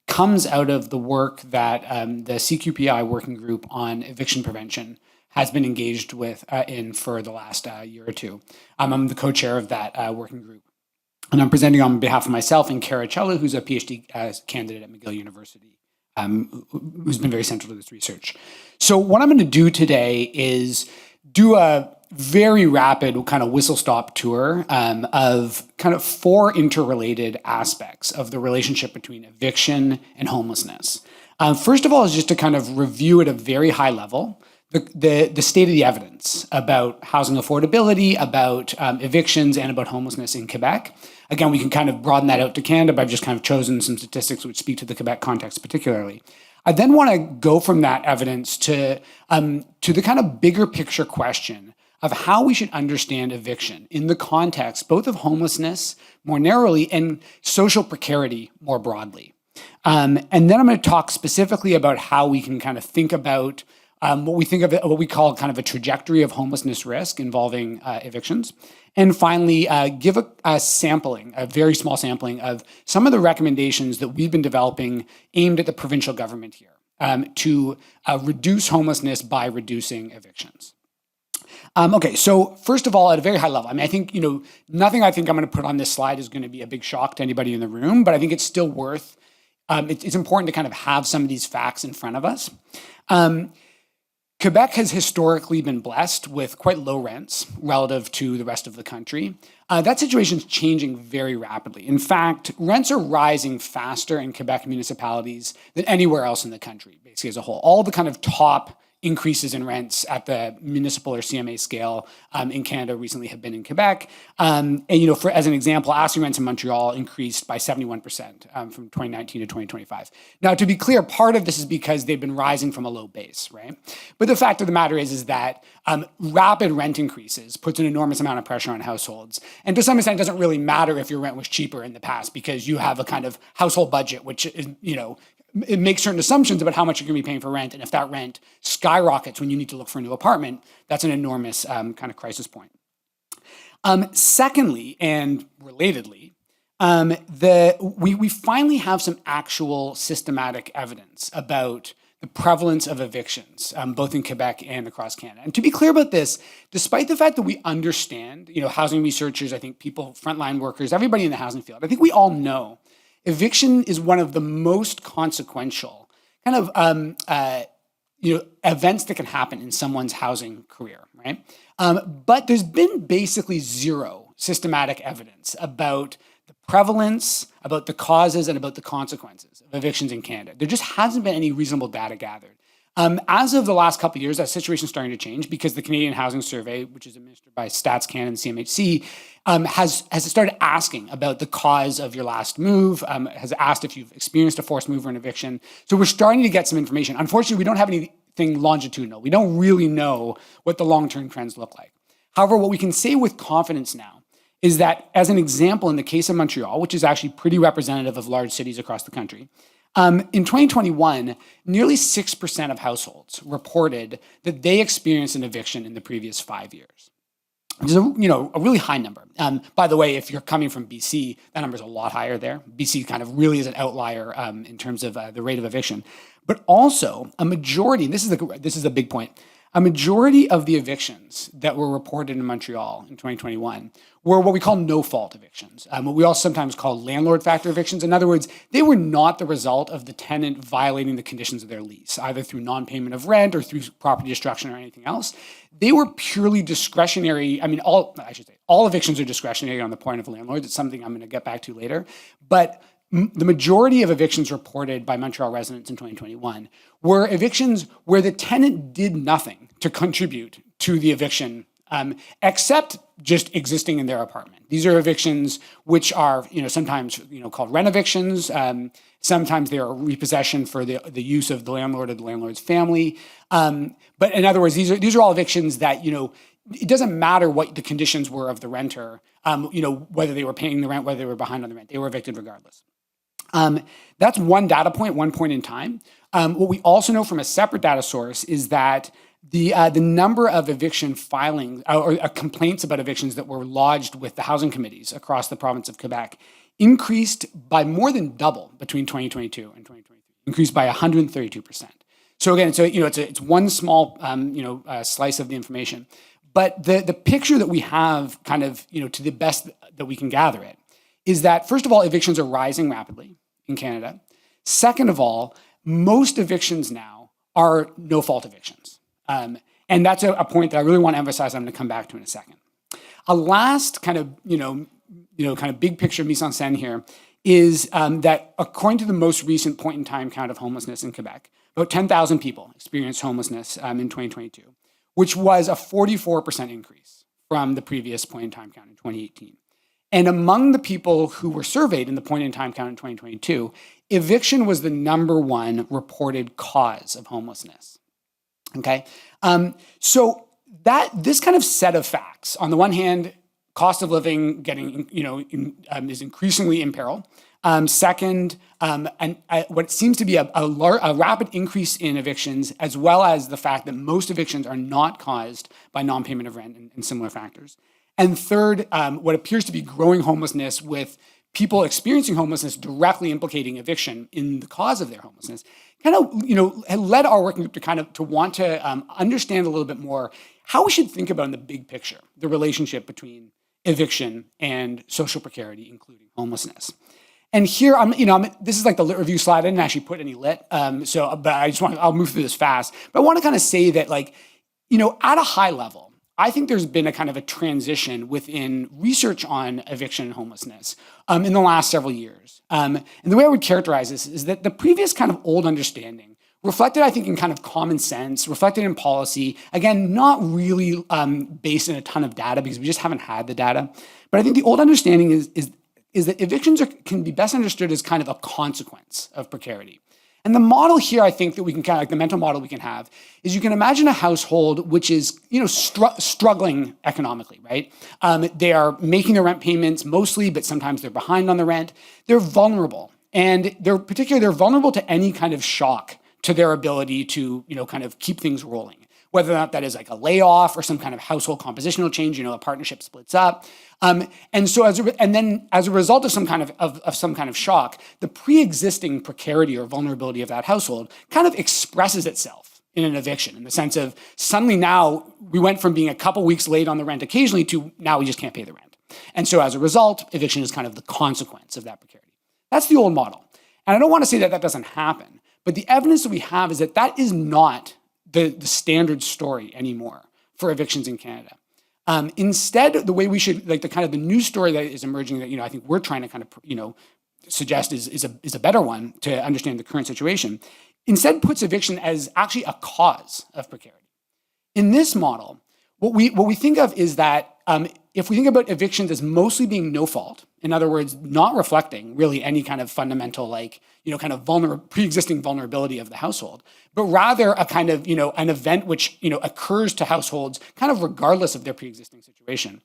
comes out of the work that the CQPI working group on eviction prevention has been engaged with in for the last year or two. I'm the co-chair of that working group. And I'm presenting on behalf of myself and Cara Cello, who's a PhD candidate at McGill University, who's been very central to this research. So what I'm going to do today is do a very rapid kind of whistle-stop tour of kind of 4 interrelated aspects of the relationship between eviction and homelessness. First of all is just to kind of review at a very high level the state of the evidence about housing affordability, about evictions, and about homelessness in Quebec. Again, we can kind of broaden that out to Canada, but I've just kind of chosen some statistics which speak to the Quebec context particularly. I then want to go from that evidence to the kind of bigger picture question of how we should understand eviction in the context both of homelessness more narrowly and social precarity more broadly. And then I'm going to talk specifically about how we can kind of think about what we call kind of a trajectory of homelessness risk involving evictions. And finally, give a sampling, a very small sampling of some of the recommendations that we've been developing aimed at the provincial government here to reduce homelessness by reducing evictions. Okay, so first of all, at a very high level, I mean, I think, nothing I think I'm going to put on this slide is going to be a big shock to anybody in the room, but I think it's still worth, it's important to kind of have some of these facts in front of us. Quebec has historically been blessed with quite low rents relative to the rest of the country. That situation is changing very rapidly. In fact, rents are rising faster in Quebec municipalities than anywhere else in the country, basically as a whole. All the kind of top increases in rents at the municipal or CMA scale in Canada recently have been in Quebec. And, as an example, asking rents in Montreal increased by 71% from 2019 to 2025. Now, to be clear, part of this is because they've been rising from a low base, right? But the fact of the matter is that rapid rent increases puts an enormous amount of pressure on households. And to some extent, it doesn't really matter if your rent was cheaper in the past because you have a kind of household budget, which is, it makes certain assumptions about how much you're going to be paying for rent. And if that rent skyrockets when you need to look for a new apartment, that's an enormous kind of crisis point. Secondly, and relatedly, we finally have some actual systematic evidence about the prevalence of evictions, both in Quebec and across Canada. And to be clear about this, despite the fact that we understand, housing researchers, I think people, frontline workers, everybody in the housing field, I think we all know eviction is one of the most consequential kind of events that can happen in someone's housing career, right? But there's been basically zero systematic evidence about the prevalence, about the causes, and about the consequences of evictions in Canada. There just hasn't been any reasonable data gathered. As of the last couple of years, that situation is starting to change because the Canadian Housing Survey, which is administered by Stats Canada and CMHC, has started asking about the cause of your last move, has asked if you've experienced a forced move or an eviction. So we're starting to get some information. Unfortunately, we don't have anything longitudinal. We don't really know what the long-term trends look like. However, what we can say with confidence now is that, as an example, in the case of Montreal, which is actually pretty representative of large cities across the country, in 2021, nearly 6% of households reported that they experienced an eviction in the previous 5 years. Which is a really high number. By the way, if you're coming from BC, that number is a lot higher there. BC kind of really is an outlier in terms of the rate of eviction. But also, a majority, and this is a big point, a majority of the evictions that were reported in Montreal in 2021 were what we call no-fault evictions, what we also sometimes call landlord factor evictions. In other words, they were not the result of the tenant violating the conditions of their lease, either through non-payment of rent or through property destruction or anything else. They were purely discretionary. I mean, all evictions are discretionary on the point of landlords. It's something I'm going to get back to later. But the majority of evictions reported by Montreal residents in 2021 were evictions where the tenant did nothing to contribute to the eviction, except just existing in their apartment. These are evictions which are, sometimes, called rent evictions. Sometimes they are repossession for the use of the landlord or the landlord's family. But in other words, these are all evictions that, it doesn't matter what the conditions were of the renter, whether they were paying the rent, whether they were behind on the rent, they were evicted regardless. That's one data point, one point in time. What we also know from a separate data source is that the number of eviction filings or complaints about evictions that were lodged with the housing committees across the province of Quebec increased by more than double between 2022 and 2023, increased by 132%. So again, it's one small slice of the information, but the picture that we have, kind of to the best that we can gather it, is that first of all, evictions are rising rapidly in Canada. Second of all, most evictions now are no-fault evictions, and that's a point that I really want to emphasize. I'm going to come back to in a second. A last kind of big picture mise en scène here is that according to the most recent point-in-time count of homelessness in Quebec, about 10,000 people experienced homelessness in 2022, which was a 44% increase from the previous point-in-time count in 2018. And among the people who were surveyed in the point-in-time count in 2022, eviction was the #1 reported cause of homelessness. Okay, so this kind of set of facts, on the one hand, cost of living is increasingly in peril. Second, what seems to be a rapid increase in evictions, as well as the fact that most evictions are not caused by non-payment of rent and similar factors. And third, what appears to be growing homelessness, with people experiencing homelessness directly implicating eviction in the cause of their homelessness, kind of led our working group to want to understand a little bit more how we should think about in the big picture the relationship between eviction and social precarity, including homelessness. And here, this is like the lit review slide. I didn't actually put any lit, but I'll move through this fast. But I want to kind of say that, at a high level, I think there's been a kind of a transition within research on eviction and homelessness in the last several years. And the way I would characterize this is that the previous kind of old understanding reflected, I think, in kind of common sense, reflected in policy, again, not really based in a ton of data because we just haven't had the data. But I think the old understanding is that evictions can be best understood as kind of a consequence of precarity. And the model here, I think, that we can kind of, the mental model we can have, is you can imagine a household which is, struggling economically, right? They are making their rent payments mostly, but sometimes they're behind on the rent. They're vulnerable, and they're vulnerable to any kind of shock to their ability to, kind of keep things rolling. Whether or not that is like a layoff or some kind of household compositional change, a partnership splits up. And so as a result of some kind of shock, the pre-existing precarity or vulnerability of that household kind of expresses itself in an eviction, in the sense of suddenly now we went from being a couple weeks late on the rent occasionally to now we just can't pay the rent. And so as a result, eviction is kind of the consequence of that precarity. That's the old model. And I don't want to say that that doesn't happen, but the evidence that we have is that that is not the standard story anymore for evictions in Canada. Instead, the way we should, the new story that is emerging that, I think we're trying to kind of, suggest is a better one to understand the current situation, instead puts eviction as actually a cause of precarity. In this model, what we think of is that if we think about evictions as mostly being no fault, in other words, not reflecting really any kind of fundamental, pre-existing vulnerability of the household, but rather a kind of, an event which, occurs to households kind of regardless of their pre-existing situation.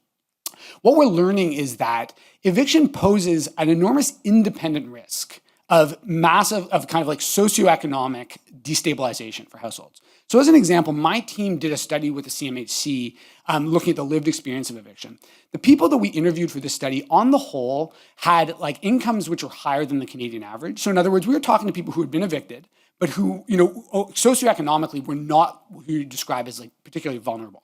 What we're learning is that eviction poses an enormous independent risk of socioeconomic destabilization for households. So as an example, my team did a study with the CMHC looking at the lived experience of eviction. The people that we interviewed for this study, on the whole, had incomes which were higher than the Canadian average. So in other words, we were talking to people who had been evicted, but who, socioeconomically were not who you describe as particularly vulnerable.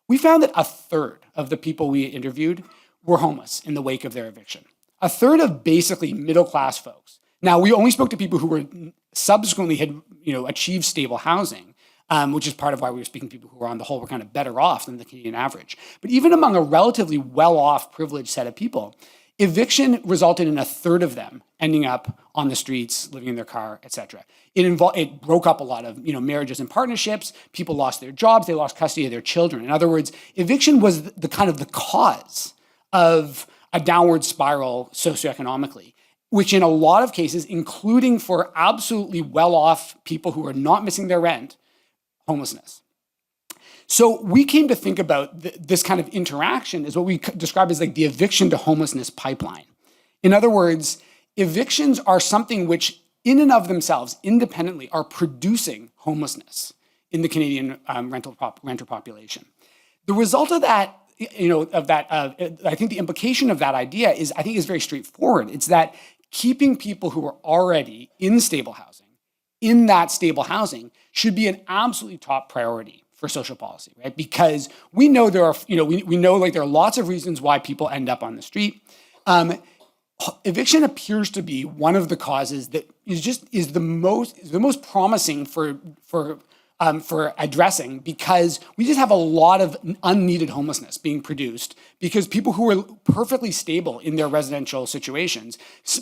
We found that a third of the people we interviewed were homeless in the wake of their eviction. A third of basically middle-class folks. Now, we only spoke to people who were subsequently had, achieved stable housing, which is part of why we were speaking to people who were, on the whole, were kind of better off than the Canadian average. But even among a relatively well-off, privileged set of people, eviction resulted in a third of them ending up on the streets, living in their car, etc. It broke up a lot of marriages and partnerships. People lost their jobs. They lost custody of their children. In other words, eviction was the cause of a downward spiral socioeconomically, which in a lot of cases, including for absolutely well-off people who are not missing their rent, homelessness. So we came to think about this kind of interaction as what we describe as the eviction to homelessness pipeline. In other words, evictions are something which in and of themselves, independently, are producing homelessness in the Canadian renter population. The result of that, I think the implication of that idea is very straightforward. It's that keeping people who are already in stable housing, in that stable housing, should be an absolutely top priority for social policy, right? Because we know there are, we know like there are lots of reasons why people end up on the street. Eviction appears to be one of the causes that is the most promising for addressing, because we just have a lot of unneeded homelessness being produced because people who are perfectly stable in their residential situations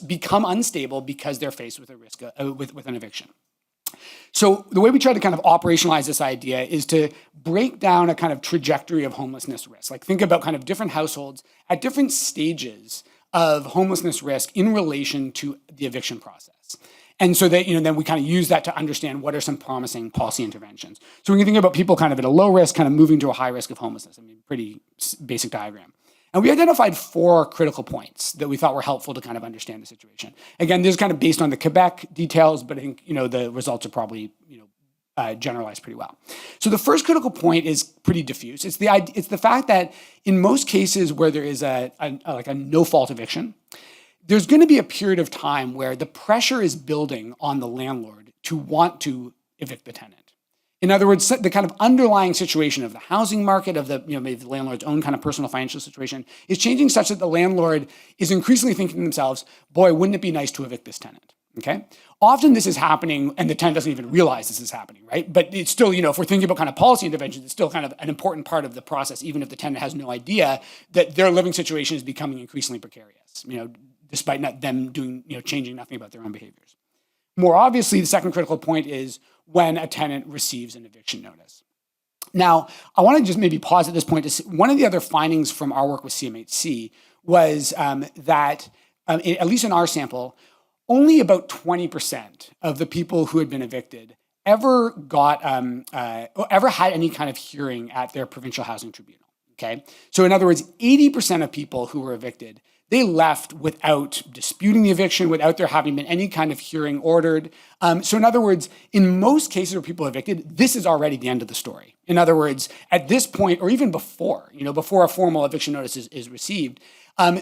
become unstable because they're faced with a risk with an eviction. So the way we try to kind of operationalize this idea is to break down a kind of trajectory of homelessness risk. Like think about kind of different households at different stages of homelessness risk in relation to the eviction process. And so that, then we kind of use that to understand what are some promising policy interventions. So we can think about people kind of at a low risk, kind of moving to a high risk of homelessness. I mean, pretty basic diagram. And we identified 4 critical points that we thought were helpful to kind of understand the situation. Again, this is kind of based on the Quebec details, but I think, the results are probably, generalized pretty well. So the first critical point is pretty diffuse. It's the fact that in most cases where there is a no-fault eviction, there's going to be a period of time where the pressure is building on the landlord to want to evict the tenant. In other words, the kind of underlying situation of the housing market, of the maybe the landlord's own kind of personal financial situation, is changing such that the landlord is increasingly thinking to themselves, boy, wouldn't it be nice to evict this tenant? Okay? Often this is happening and the tenant doesn't even realize this is happening, right? But it's still, if we're thinking about kind of policy interventions, it's still kind of an important part of the process, even if the tenant has no idea that their living situation is becoming increasingly precarious, despite not them doing, changing nothing about their own behaviors. More obviously, the second critical point is when a tenant receives an eviction notice. Now, I want to just maybe pause at this point to see, one of the other findings from our work with CMHC was that, at least in our sample, only about 20% of the people who had been evicted ever had any kind of hearing at their provincial housing tribunal. Okay, so in other words, 80% of people who were evicted, they left without disputing the eviction, without there having been any kind of hearing ordered. So in other words, in most cases where people are evicted, this is already the end of the story. In other words, at this point, or even before, before a formal eviction notice is received, a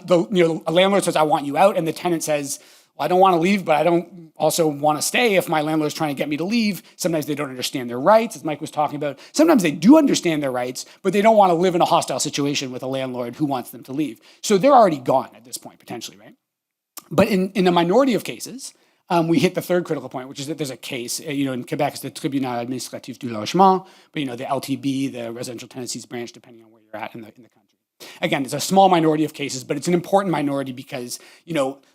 landlord says, I want you out, and the tenant says, well, I don't want to leave, but I don't also want to stay if my landlord's trying to get me to leave. Sometimes they don't understand their rights, as Mike was talking about. Sometimes they do understand their rights, but they don't want to live in a hostile situation with a landlord who wants them to leave. So they're already gone at this point, potentially, right? But in a minority of cases, we hit the third critical point, which is that there's a case, in Quebec, it's the Tribunal Administratif du Logement, but the LTB, the Residential Tenancies Branch, depending on where you're at in the country. Again, it's a small minority of cases, but it's an important minority because,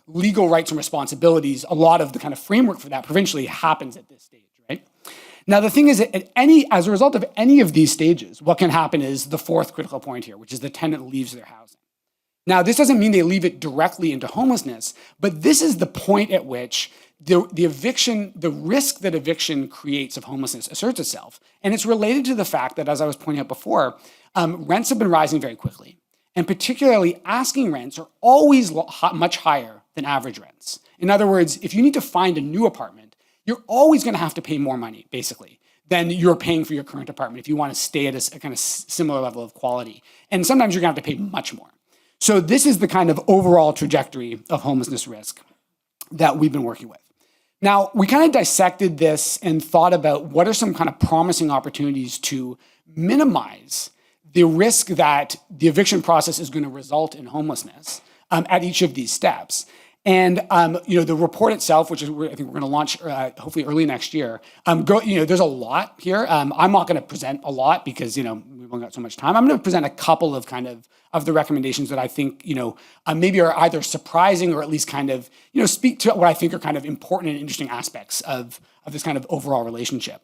legal rights and responsibilities, a lot of the kind of framework for that provincially happens at this stage, right? Now, the thing is that as a result of any of these stages, what can happen is the fourth critical point here, which is the tenant leaves their housing. Now, this doesn't mean they leave it directly into homelessness, but this is the point at which the risk that eviction creates of homelessness asserts itself. And it's related to the fact that, as I was pointing out before, rents have been rising very quickly. And particularly asking rents are always much higher than average rents. In other words, if you need to find a new apartment, you're always going to have to pay more money, basically, than you're paying for your current apartment if you want to stay at a kind of similar level of quality. And sometimes you're going to have to pay much more. So this is the kind of overall trajectory of homelessness risk that we've been working with. Now, we kind of dissected this and thought about what are some kind of promising opportunities to minimize the risk that the eviction process is going to result in homelessness at each of these steps. And the report itself, which is I think we're going to launch hopefully early next year. There's a lot here. I'm not going to present a lot because we've only got so much time. I'm going to present a couple of kind of the recommendations that I think maybe are either surprising or at least kind of speak to what I think are kind of important and interesting aspects of this kind of overall relationship.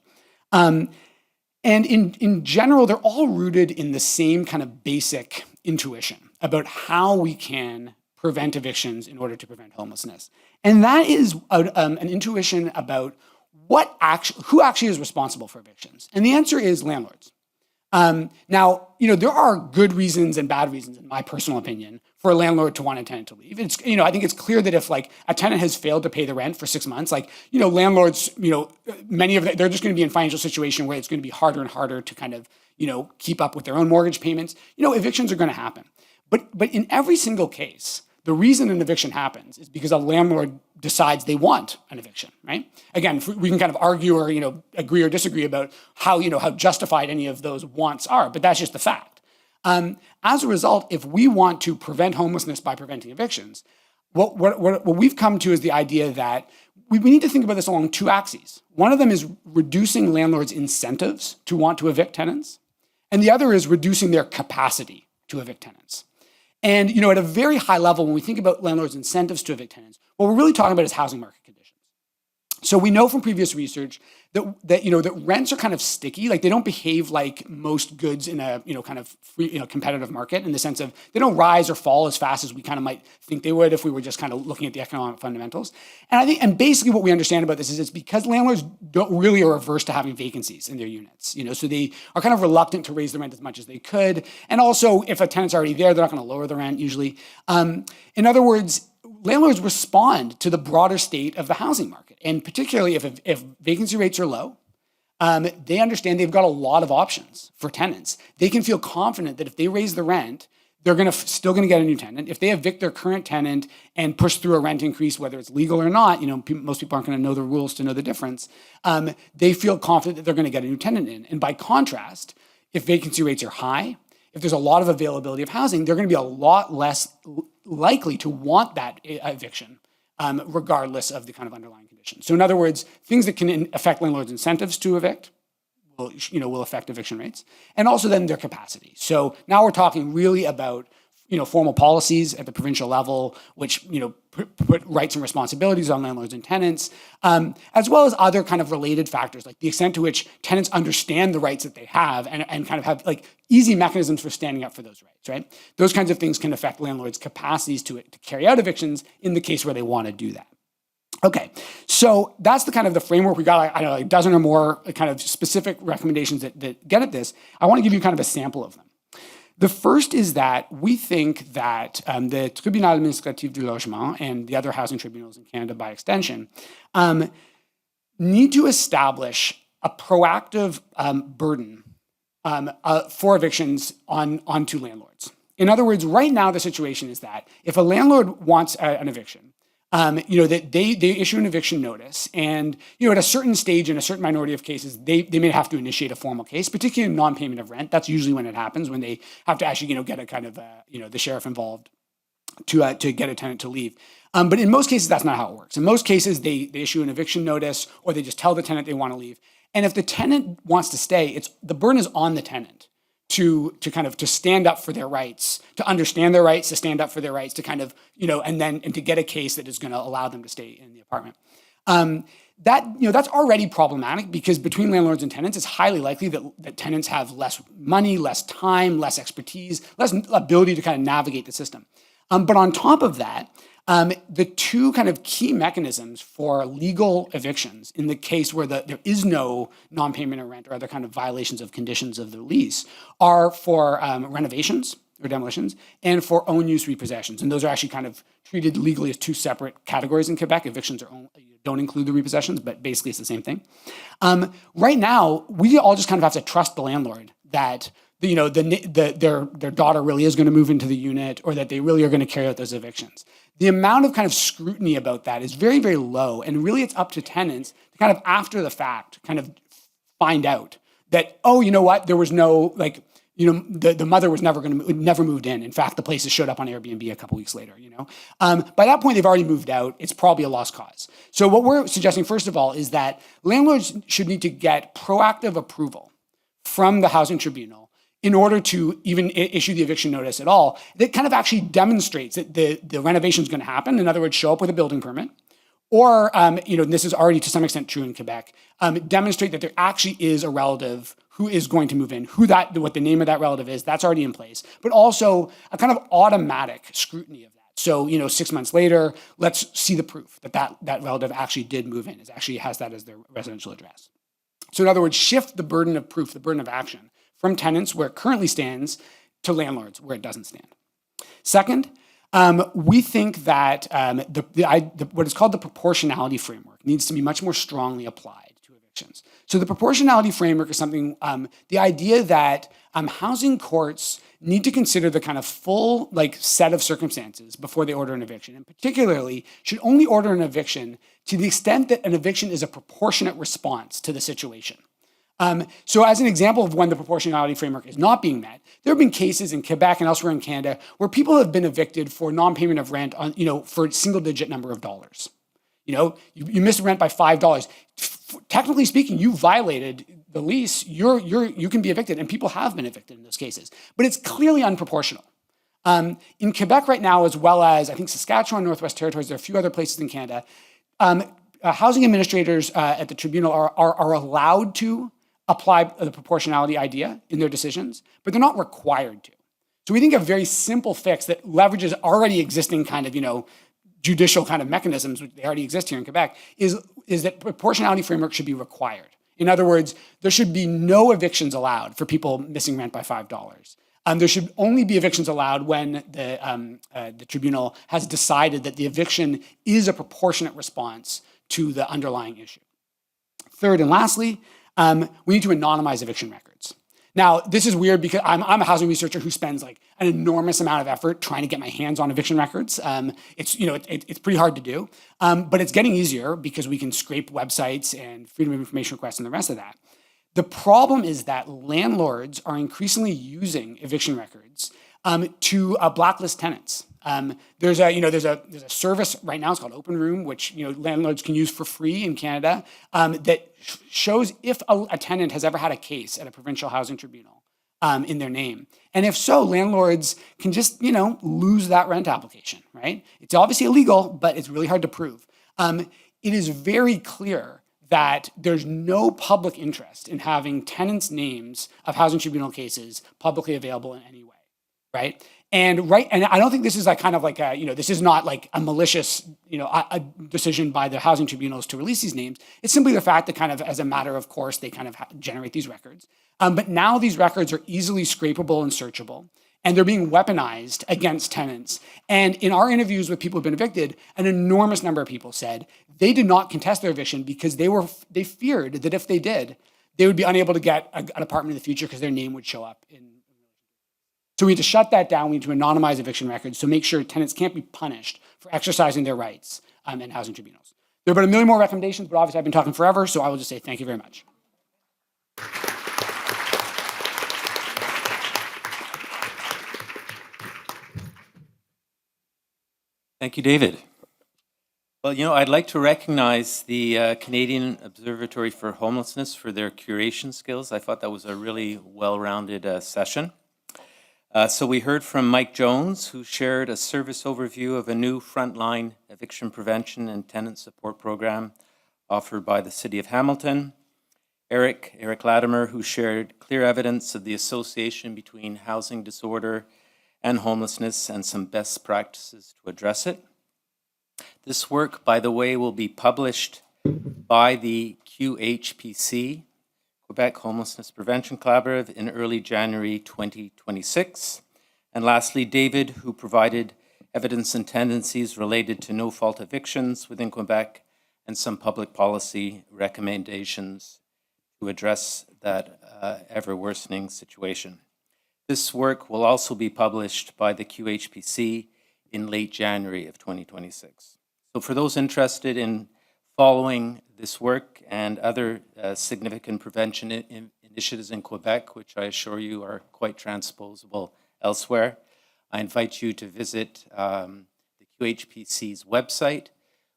And in general, they're all rooted in the same kind of basic intuition about how we can prevent evictions in order to prevent homelessness. And that is an intuition about who actually is responsible for evictions. And the answer is landlords. Now, there are good reasons and bad reasons, in my personal opinion, for a landlord to want a tenant to leave. It's, I think it's clear that if a tenant has failed to pay the rent for 6 months, landlords, many of them, they're just going to be in a financial situation where it's going to be harder and harder to kind of, keep up with their own mortgage payments. Evictions are going to happen. But in every single case, the reason an eviction happens is because a landlord decides they want an eviction, right? Again, we can kind of argue or, agree or disagree about how justified any of those wants are, but that's just the fact. As a result, if we want to prevent homelessness by preventing evictions, what we've come to is the idea that we need to think about this along two axes. One of them is reducing landlords' incentives to want to evict tenants, and the other is reducing their capacity to evict tenants. And at a very high level, when we think about landlords' incentives to evict tenants, what we're really talking about is housing market conditions. So we know from previous research that rents are kind of sticky. Like, they don't behave like most goods in a kind of free, competitive market, in the sense of they don't rise or fall as fast as we kind of might think they would if we were just kind of looking at the economic fundamentals. And basically what we understand about this is it's because landlords don't really are averse to having vacancies in their units. So they are kind of reluctant to raise the rent as much as they could. And also, if a tenant's already there, they're not going to lower the rent usually. In other words, landlords respond to the broader state of the housing market. And particularly if vacancy rates are low, they understand they've got a lot of options for tenants. They can feel confident that if they raise the rent, they're still going to get a new tenant. If they evict their current tenant and push through a rent increase, whether it's legal or not, most people aren't going to know the rules to know the difference. They feel confident that they're going to get a new tenant in. And by contrast, if vacancy rates are high, if there's a lot of availability of housing, they're going to be a lot less likely to want that eviction, regardless of the kind of underlying conditions. So in other words, things that can affect landlords' incentives to evict will affect eviction rates, and also then their capacity. So now we're talking really about formal policies at the provincial level, which put rights and responsibilities on landlords and tenants, as well as other kind of related factors, like the extent to which tenants understand the rights that they have and kind of have like easy mechanisms for standing up for those rights, right? Those kinds of things can affect landlords' capacities to carry out evictions in the case where they want to do that. Okay, so that's the kind of the framework. We got, I don't know, a dozen or more kind of specific recommendations that get at this. I want to give you kind of a sample of them. The first is that we think that the Tribunal Administratif du Logement and the other housing tribunals in Canada by extension need to establish a proactive burden for evictions onto landlords. In other words, right now the situation is that if a landlord wants an eviction, that they issue an eviction notice, and at a certain stage in a certain minority of cases, they may have to initiate a formal case, particularly in non-payment of rent. That's usually when it happens, when they have to actually get a kind of the sheriff involved to get a tenant to leave. But in most cases, that's not how it works. In most cases, they issue an eviction notice, or they just tell the tenant they want to leave. And if the tenant wants to stay, the burden is on the tenant to stand up for their rights, to understand their rights, to stand up for their rights, to kind of, and to get a case that is going to allow them to stay in the apartment. That's already problematic, because between landlords and tenants, it's highly likely that tenants have less money, less time, less expertise, less ability to kind of navigate the system. But on top of that, the two kind of key mechanisms for legal evictions in the case where there is no non-payment of rent or other kind of violations of conditions of the lease are for renovations or demolitions and for own use repossessions. And those are actually kind of treated legally as two separate categories in Quebec. Evictions don't include the repossessions, but basically it's the same thing. Right now, we all just kind of have to trust the landlord that their daughter really is going to move into the unit, or that they really are going to carry out those evictions. The amount of kind of scrutiny about that is very, very low, and really it's up to tenants to kind of after the fact kind of find out that, oh, you know what, there was no the mother was never moved in. In fact, the place has showed up on Airbnb a couple weeks later. By that point they've already moved out. It's probably a lost cause. So what we're suggesting first of all is that landlords should need to get proactive approval from the housing tribunal in order to even issue the eviction notice at all, that kind of actually demonstrates that the renovation is going to happen. In other words, show up with a building permit, or, and this is already to some extent true in Quebec, demonstrate that there actually is a relative who is going to move in, what the name of that relative is, that's already in place, but also a kind of automatic scrutiny of that. So, 6 months later, let's see the proof that relative actually did move in, actually has that as their residential address. So in other words, shift the burden of proof, the burden of action, from tenants where it currently stands to landlords where it doesn't stand. Second, we think that what is called the proportionality framework needs to be much more strongly applied to evictions. So the proportionality framework is something, the idea that housing courts need to consider the kind of full set of circumstances before they order an eviction, and particularly should only order an eviction to the extent that an eviction is a proportionate response to the situation. So as an example of when the proportionality framework is not being met, there have been cases in Quebec and elsewhere in Canada where people have been evicted for non-payment of rent on, for a single-digit number of dollars. You missed rent by $5. Technically speaking, you violated the lease. You can be evicted, and people have been evicted in those cases. But it's clearly unproportional. In Quebec right now, as well as I think Saskatchewan, Northwest Territories, there are a few other places in Canada, housing administrators at the tribunal are allowed to apply the proportionality idea in their decisions, but they're not required to. So we think a very simple fix that leverages already existing kind of, judicial kind of mechanisms, which they already exist here in Quebec, is that proportionality framework should be required. In other words, there should be no evictions allowed for people missing rent by $5. There should only be evictions allowed when the tribunal has decided that the eviction is a proportionate response to the underlying issue. Third and lastly, we need to anonymize eviction records. Now, this is weird because I'm a housing researcher who spends an enormous amount of effort trying to get my hands on eviction records. It's pretty hard to do, but it's getting easier because we can scrape websites and freedom of information requests and the rest of that. The problem is that landlords are increasingly using eviction records to blacklist tenants. There's a service right now. It's called Open Room, which landlords can use for free in Canada that shows if a tenant has ever had a case at a provincial housing tribunal in their name, and if so, landlords can just lose that rent application. Right? It's obviously illegal, but it's really hard to prove. It is very clear that there's no public interest in having tenants' names of housing tribunal cases publicly available in any way. Right? And I don't think this is this is not a malicious, a decision by the housing tribunals to release these names. It's simply the fact that kind of as a matter of course, they kind of generate these records. But now these records are easily scrapable and searchable, and they're being weaponized against tenants. And in our interviews with people who've been evicted, an enormous number of people said they did not contest their eviction because they feared that if they did, they would be unable to get an apartment in the future because their name would show up in. So we need to shut that down. We need to anonymize eviction records to make sure tenants can't be punished for exercising their rights in housing tribunals. There are about a million more recommendations, but obviously I've been talking forever, so I will just say thank you very much. Thank you, David. Well, I'd like to recognize the Canadian Observatory for Homelessness for their curation skills. I thought that was a really well-rounded session. So we heard from Mike Jones, who shared a service overview of a new frontline eviction prevention and tenant support program offered by the City of Hamilton. Eric Latimer, who shared clear evidence of the association between housing disorder and homelessness and some best practices to address it. This work, by the way, will be published by the QHPC, Quebec Homelessness Prevention Collaborative, in early January 2026. And lastly, David, who provided evidence and tendencies related to no-fault evictions within Quebec and some public policy recommendations to address that ever-worsening situation. This work will also be published by the QHPC in late January of 2026. So for those interested in following this work and other significant prevention initiatives in Quebec, which I assure you are quite transposable elsewhere, I invite you to visit the QHPC's website,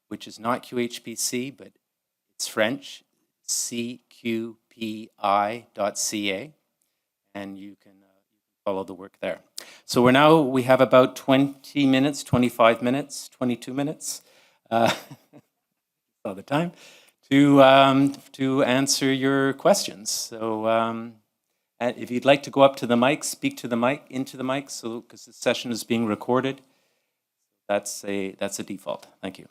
which is not QHPC, but it's French, cqpi.ca, and you can follow the work there. So we have about 20 minutes, 25 minutes, 22 minutes, all the time, to answer your questions. So if you'd like to go up to the mic, speak to the mic, into the mic, so because this session is being recorded, that's a default. Thank you.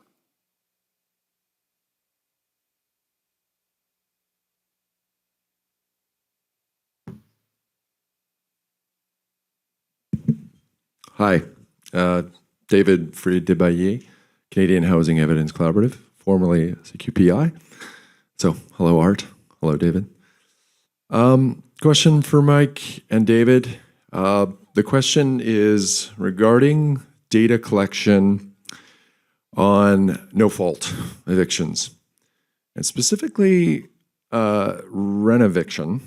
Hi, David Fried-Debaillé, Canadian Housing Evidence Collaborative, formerly CQPI. So, hello, Art. Hello, David. Question for Mike and David. The question is regarding data collection on no-fault evictions, and specifically rent eviction,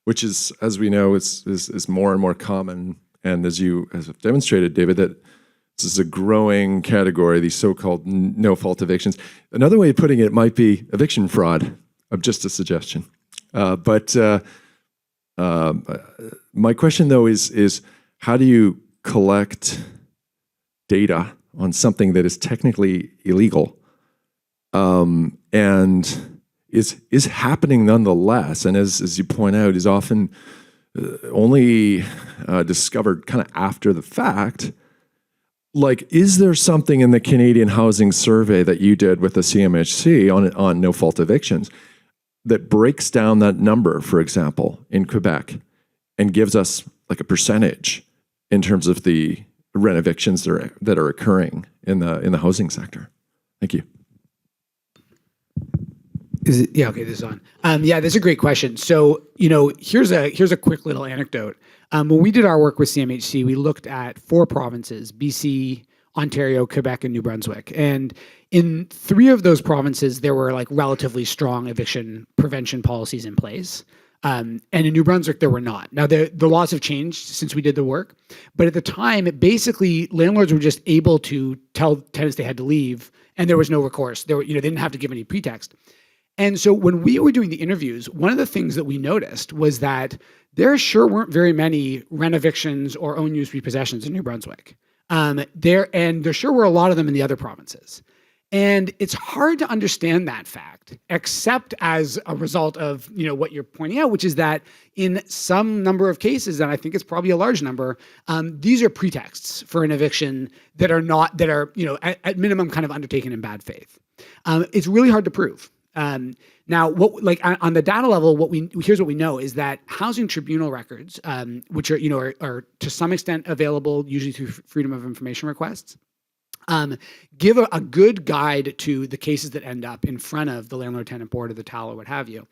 which is, as we know, is more and more common. And as you have demonstrated, David, that this is a growing category, these so-called no-fault evictions. Another way of putting it might be eviction fraud. Just a suggestion. But my question, though, is how do you collect data on something that is technically illegal and is happening nonetheless? And as you point out, is often only discovered kind of after the fact. Like, is there something in the Canadian Housing Survey that you did with the CMHC on no-fault evictions that breaks down that number, for example, in Quebec, and gives us like a percentage in terms of the rent evictions that are occurring in the housing sector? Thank you. Is it, yeah, okay, this is on. Yeah, that's a great question. So, here's a quick little anecdote. When we did our work with CMHC, we looked at 4 provinces: BC, Ontario, Quebec, and New Brunswick. And in 3 of those provinces, there were like relatively strong eviction prevention policies in place. And in New Brunswick, there were not. Now, the laws have changed since we did the work, but at the time, basically, landlords were just able to tell tenants they had to leave, and there was no recourse. They didn't have to give any pretext. And so when we were doing the interviews, one of the things that we noticed was that there sure weren't very many rent evictions or own use repossessions in New Brunswick. There sure were a lot of them in the other provinces. And it's hard to understand that fact, except as a result of what you're pointing out, which is that in some number of cases, and I think it's probably a large number, these are pretexts for an eviction that are at minimum kind of undertaken in bad faith. It's really hard to prove. Now, on the data level, here's what we know is that housing tribunal records, which are to some extent available, usually through freedom of information requests, give a good guide to the cases that end up in front of the landlord-tenant board or the TAL or what have you.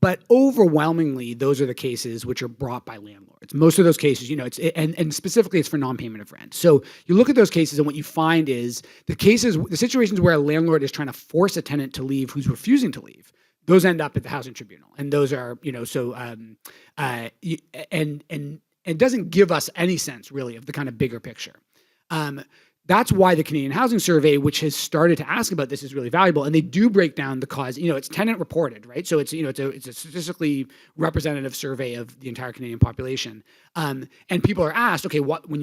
But overwhelmingly, those are the cases which are brought by landlords. Most of those cases, and specifically it's for non-payment of rent. So you look at those cases and what you find is the situations where a landlord is trying to force a tenant to leave who's refusing to leave, those end up at the housing tribunal. And those are, and it doesn't give us any sense really of the kind of bigger picture. That's why the Canadian Housing Survey, which has started to ask about this, is really valuable. And they do break down the cause. It's tenant reported, right? So it's a statistically representative survey of the entire Canadian population. And people are asked, okay, when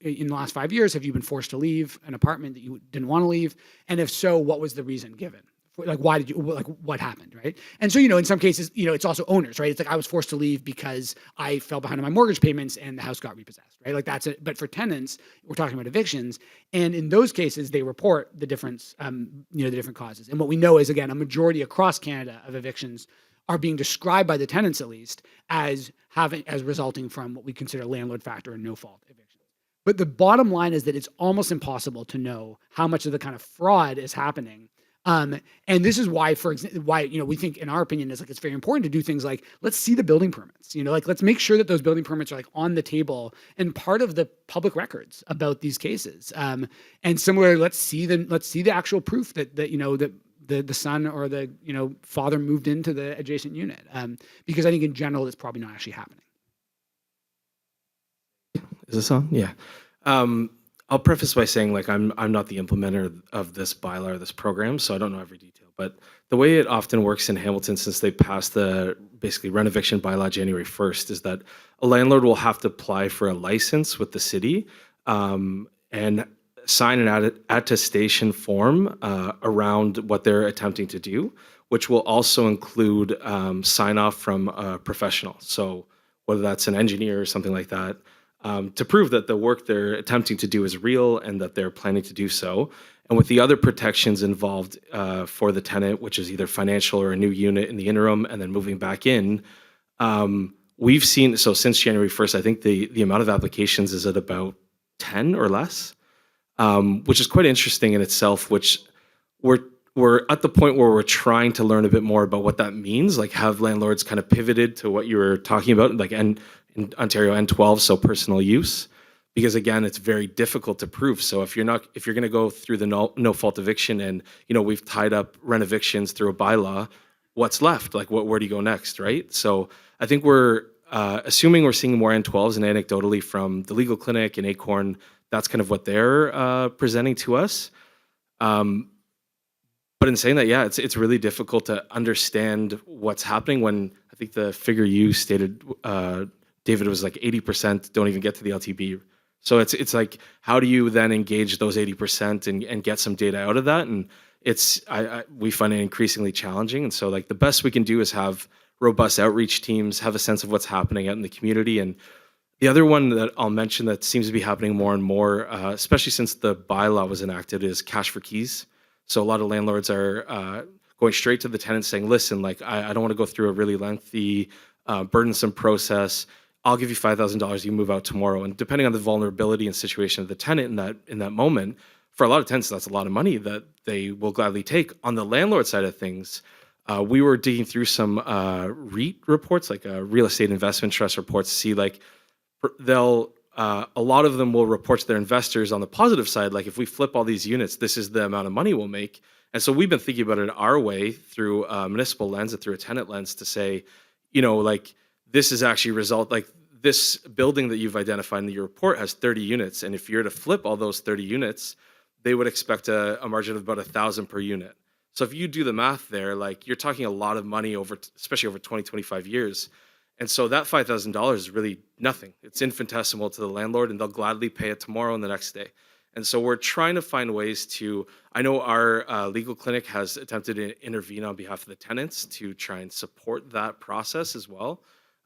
in the last 5 years have you been forced to leave an apartment that you didn't want to leave? And if so, what was the reason given? Like, why did you, like, what happened, right? And so, in some cases, it's also owners, right? It's like, I was forced to leave because I fell behind on my mortgage payments and the house got repossessed, right? Like, that's it. But for tenants, we're talking about evictions. And in those cases, they report the difference, the different causes. And what we know is, again, a majority across Canada of evictions are being described by the tenants, at least, as resulting from what we consider landlord factor and no-fault evictions. But the bottom line is that it's almost impossible to know how much of the kind of fraud is happening. And this is why, we think, in our opinion, it's very important to do things like, let's see the building permits, let's make sure that those building permits are on the table and part of the public records about these cases. And similarly, let's see the actual proof that the son or the father moved into the adjacent unit. Because I think in general, it's probably not actually happening. Is this on? Yeah. I'll preface by saying, I'm not the implementer of this bylaw or this program, so I don't know every detail. But the way it often works in Hamilton, since they passed the basically rent eviction bylaw January 1st, is that a landlord will have to apply for a license with the city and sign an attestation form around what they're attempting to do, which will also include sign off from a professional. So whether that's an engineer or something like that, to prove that the work they're attempting to do is real and that they're planning to do so. And with the other protections involved for the tenant, which is either financial or a new unit in the interim and then moving back in, we've seen, so since January 1st, I think the amount of applications is at about 10 or less, which is quite interesting in itself, which we're at the point where we're trying to learn a bit more about what that means, like have landlords kind of pivoted to what you were talking about, and in Ontario N12, so personal use, because again, it's very difficult to prove. So if you're going to go through the no fault eviction and, we've tied up rent evictions through a bylaw, what's left? Like, where do you go next, right? So I think we're assuming we're seeing more N12s, and anecdotally from the Legal Clinic and Acorn, that's kind of what they're presenting to us. But in saying that, yeah, it's really difficult to understand what's happening when I think the figure you stated, David, was like 80% don't even get to the LTB. So it's like, how do you then engage those 80% and get some data out of that? And we find it increasingly challenging. And so like the best we can do is have robust outreach teams, have a sense of what's happening out in the community. And the other one that I'll mention that seems to be happening more and more, especially since the bylaw was enacted, is cash for keys. So a lot of landlords are going straight to the tenants saying, listen, like, I don't want to go through a really lengthy, burdensome process. I'll give you $5,000, you move out tomorrow. And depending on the vulnerability and situation of the tenant in that moment, for a lot of tenants, that's a lot of money that they will gladly take. On the landlord side of things, we were digging through some REIT reports, like real estate investment trust reports, to see like a lot of them will report to their investors on the positive side, like if we flip all these units, this is the amount of money we'll make. And so we've been thinking about it our way through a municipal lens and through a tenant lens to say, like this is actually like this building that you've identified in your report has 30 units. And if you're to flip all those 30 units, they would expect a margin of about $1,000 per unit. So if you do the math there, like you're talking a lot of money especially over 20, 25 years. And so that $5,000 is really nothing. It's infinitesimal to the landlord, and they'll gladly pay it tomorrow and the next day. And so we're trying to find ways I know our legal clinic has attempted to intervene on behalf of the tenants to try and support that process as well.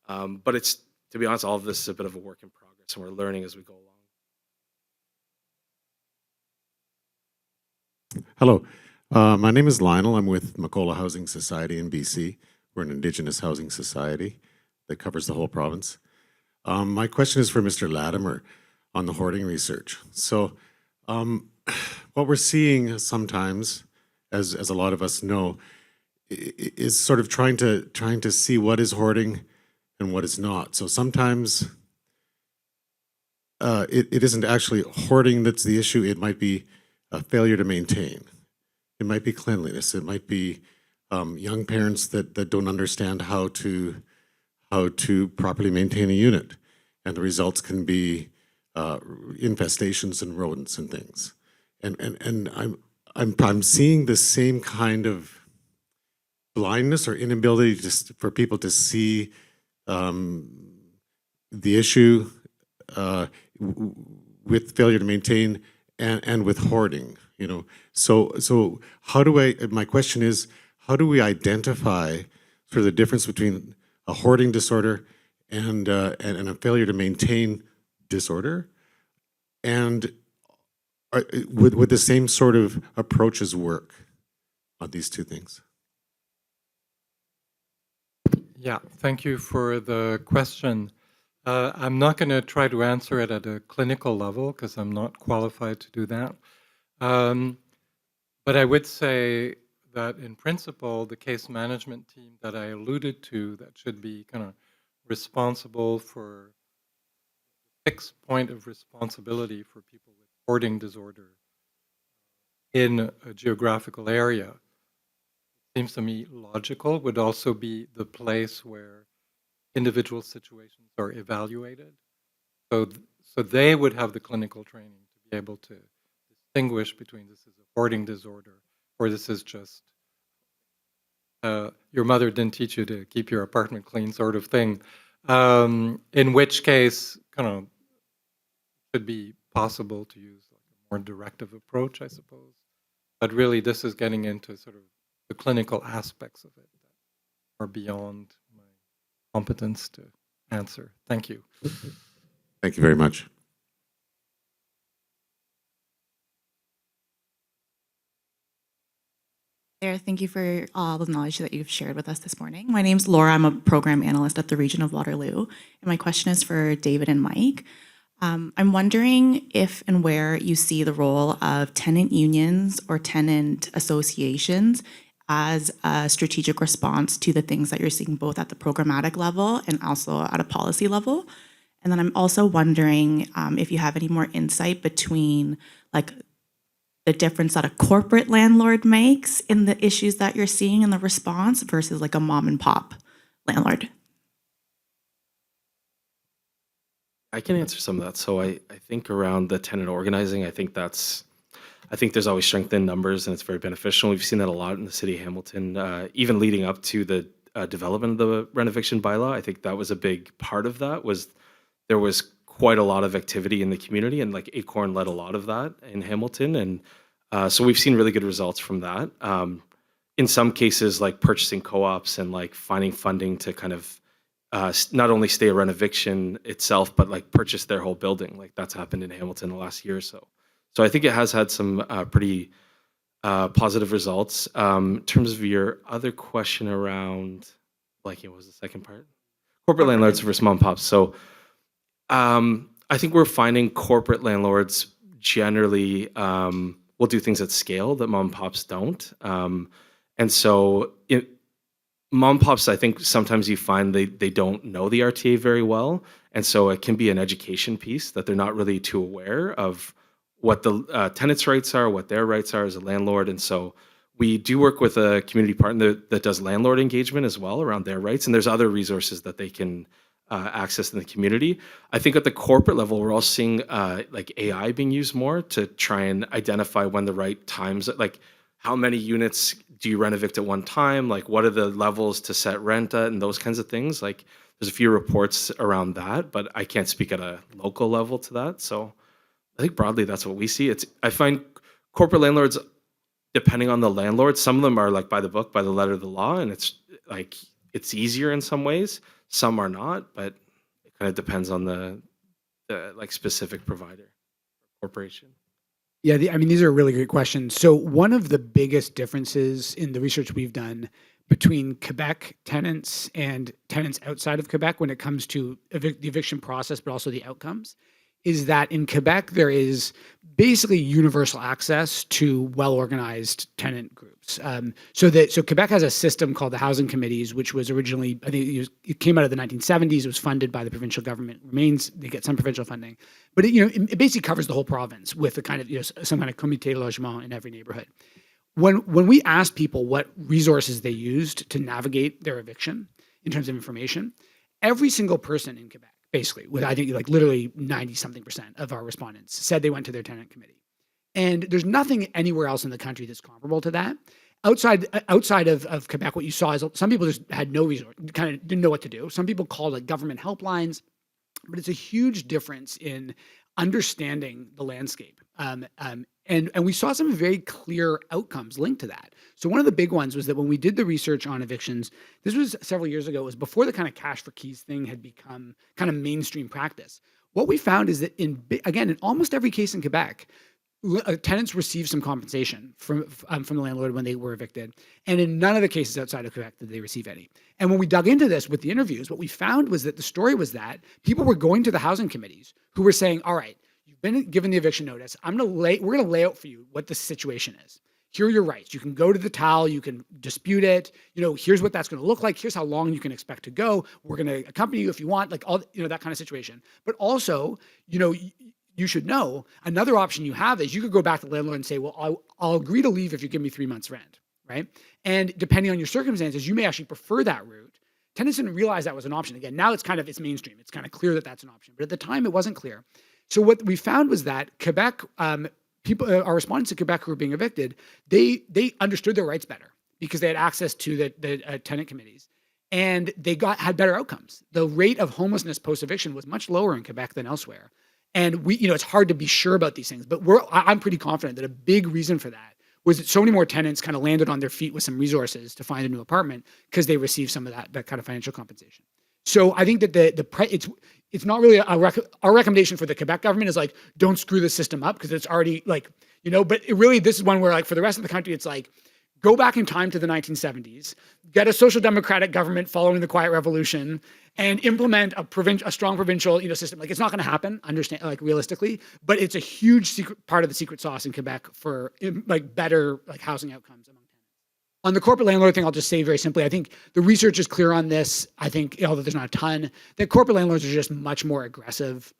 But to be honest, all of this is a bit of a work in progress, and we're learning as we go along. Hello, my name is Lionel. I'm with Macola Housing Society in BC. We're an Indigenous housing society that covers the whole province. My question is for Mr. Latimer on the hoarding research. So what we're seeing sometimes, as a lot of us know, is sort of trying to see what is hoarding and what is not. So sometimes it isn't actually hoarding that's the issue. It might be a failure to maintain. It might be cleanliness. It might be young parents that don't understand how to properly maintain a unit, and the results can be infestations and rodents and things. And I'm seeing the same kind of blindness or inability for people to see the issue with failure to maintain and with hoarding. So my question is, how do we identify sort of the difference between a hoarding disorder and a failure to maintain disorder? And would the same sort of approaches work on these two things? Yeah, thank you for the question. I'm not going to try to answer it at a clinical level because I'm not qualified to do that. But I would say that in principle, the case management team that I alluded to that should be kind of responsible for fixed point of responsibility for people with hoarding disorder in a geographical area, seems to me logical, would also be the place where individual situations are evaluated. So they would have the clinical training to be able to distinguish between this is a hoarding disorder or this is just your mother didn't teach you to keep your apartment clean sort of thing. In which case, kind of should be possible to use like a more directive approach, I suppose. But really, this is getting into sort of the clinical aspects of it that are beyond my competence to answer. Thank you. Thank you very much. Thank you for all the knowledge that you've shared with us this morning. My name's Laura. I'm a program analyst at the Region of Waterloo. And my question is for David and Mike. I'm wondering if and where you see the role of tenant unions or tenant associations as a strategic response to the things that you're seeing both at the programmatic level and also at a policy level? And then I'm also wondering if you have any more insight between like the difference that a corporate landlord makes in the issues that you're seeing in the response versus like a mom and pop landlord. I can answer some of that. So I think around the tenant organizing, I think there's always strength in numbers and it's very beneficial. We've seen that a lot in the city of Hamilton, even leading up to the development of the rent eviction bylaw. I think that was a big part of that. Was there was quite a lot of activity in the community, and like Acorn led a lot of that in Hamilton, and so we've seen really good results from that. In some cases, like purchasing co-ops and like finding funding to kind of not only stay a rent eviction itself, but like purchase their whole building. Like that's happened in Hamilton the last year or so. So I think it has had some pretty positive results. In terms of your other question around, like, what was the second part? Corporate landlords versus mom and pops. So I think we're finding corporate landlords generally will do things at scale that mom and pops don't. And so mom and pops, I think sometimes you find they don't know the RTA very well. And so it can be an education piece that they're not really too aware of what the tenants' rights are, what their rights are as a landlord. And so we do work with a community partner that does landlord engagement as well around their rights. And there's other resources that they can access in the community. I think at the corporate level, we're also seeing like AI being used more to try and identify when the right times, like how many units do you rent evict at one time? Like what are the levels to set rent at and those kinds of things? Like there's a few reports around that, but I can't speak at a local level to that. So I think broadly that's what we see. I find corporate landlords, depending on the landlord, some of them are like by the book, by the letter of the law, and it's like it's easier in some ways. Some are not, but it kind of depends on the like specific provider, corporation. Yeah, I mean, these are really great questions. So one of the biggest differences in the research we've done between Quebec tenants and tenants outside of Quebec when it comes to the eviction process, but also the outcomes, is that in Quebec, there is basically universal access to well-organized tenant groups. So Quebec has a system called the housing committees, which was originally, I think it came out of the 1970s. It was funded by the provincial government. They get some provincial funding, but it basically covers the whole province with a kind of some kind of comité de logement in every neighborhood. When we asked people what resources they used to navigate their eviction in terms of information, every single person in Quebec, basically, with I think like literally 90-something% of our respondents said they went to their tenant committee. And there's nothing anywhere else in the country that's comparable to that. Outside of Quebec, what you saw is some people just had no resource, kind of didn't know what to do. Some people called like government helplines, but it's a huge difference in understanding the landscape. And we saw some very clear outcomes linked to that. So one of the big ones was that when we did the research on evictions, this was several years ago, it was before the kind of cash for keys thing had become kind of mainstream practice. What we found is that in almost every case in Quebec, tenants received some compensation from the landlord when they were evicted. And in none of the cases outside of Quebec did they receive any. And when we dug into this with the interviews, what we found was that the story was that people were going to the housing committees who were saying, all right, you've been given the eviction notice. We're going to lay out for you what the situation is. Here are your rights. You can go to the TAL. You can dispute it. Here's what that's going to look like. Here's how long you can expect to go. We're going to accompany you if you want, like all, that kind of situation. But also, you should know another option you have is you could go back to the landlord and say, well, I'll agree to leave if you give me 3 months rent, right? And depending on your circumstances, you may actually prefer that route. Tenants didn't realize that was an option. Again, now it's mainstream. It's kind of clear that that's an option. But at the time, it wasn't clear. So what we found was that Quebec, our respondents in Quebec who were being evicted, they understood their rights better because they had access to the tenant committees, and they had better outcomes. The rate of homelessness post-eviction was much lower in Quebec than elsewhere. And it's hard to be sure about these things, but I'm pretty confident that a big reason for that was that so many more tenants kind of landed on their feet with some resources to find a new apartment because they received some of that kind of financial compensation. So I think that it's not really our recommendation for the Quebec government is like, don't screw the system up because it's already like, but this is one where like for the rest of the country, it's like, go back in time to the 1970s, get a social democratic government following the Quiet Revolution, and implement a strong provincial system. Like it's not going to happen, understand like realistically, but it's a huge part of the secret sauce in Quebec for like better like housing outcomes among tenants. On the corporate landlord thing, I'll just say very simply, I think the research is clear on this. I think, although there's not a ton, that corporate landlords are just much more aggressive.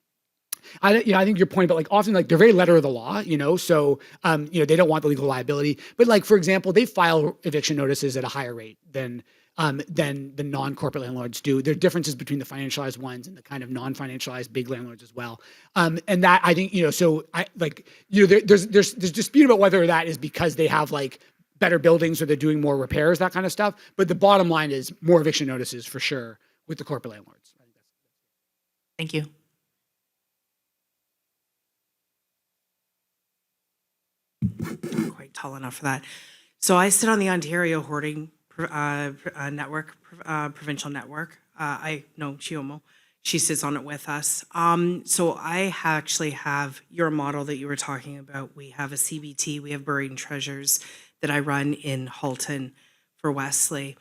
I think your point about like often like they're very letter of the law, so they don't want the legal liability. But like for example, they file eviction notices at a higher rate than the non-corporate landlords do. There are differences between the financialized ones and the kind of non-financialized big landlords as well. And that I think so I like there's dispute about whether that is because they have like better buildings or they're doing more repairs, that kind of stuff. But the bottom line is more eviction notices for sure with the corporate landlords. Thank you. Quite tall enough for that. So I sit on the Ontario Hoarding Network, provincial network. I know Chiomo. She sits on it with us. So I actually have your model that you were talking about. We have a CBT, we have Buried Treasures that I run in Halton for Wesley.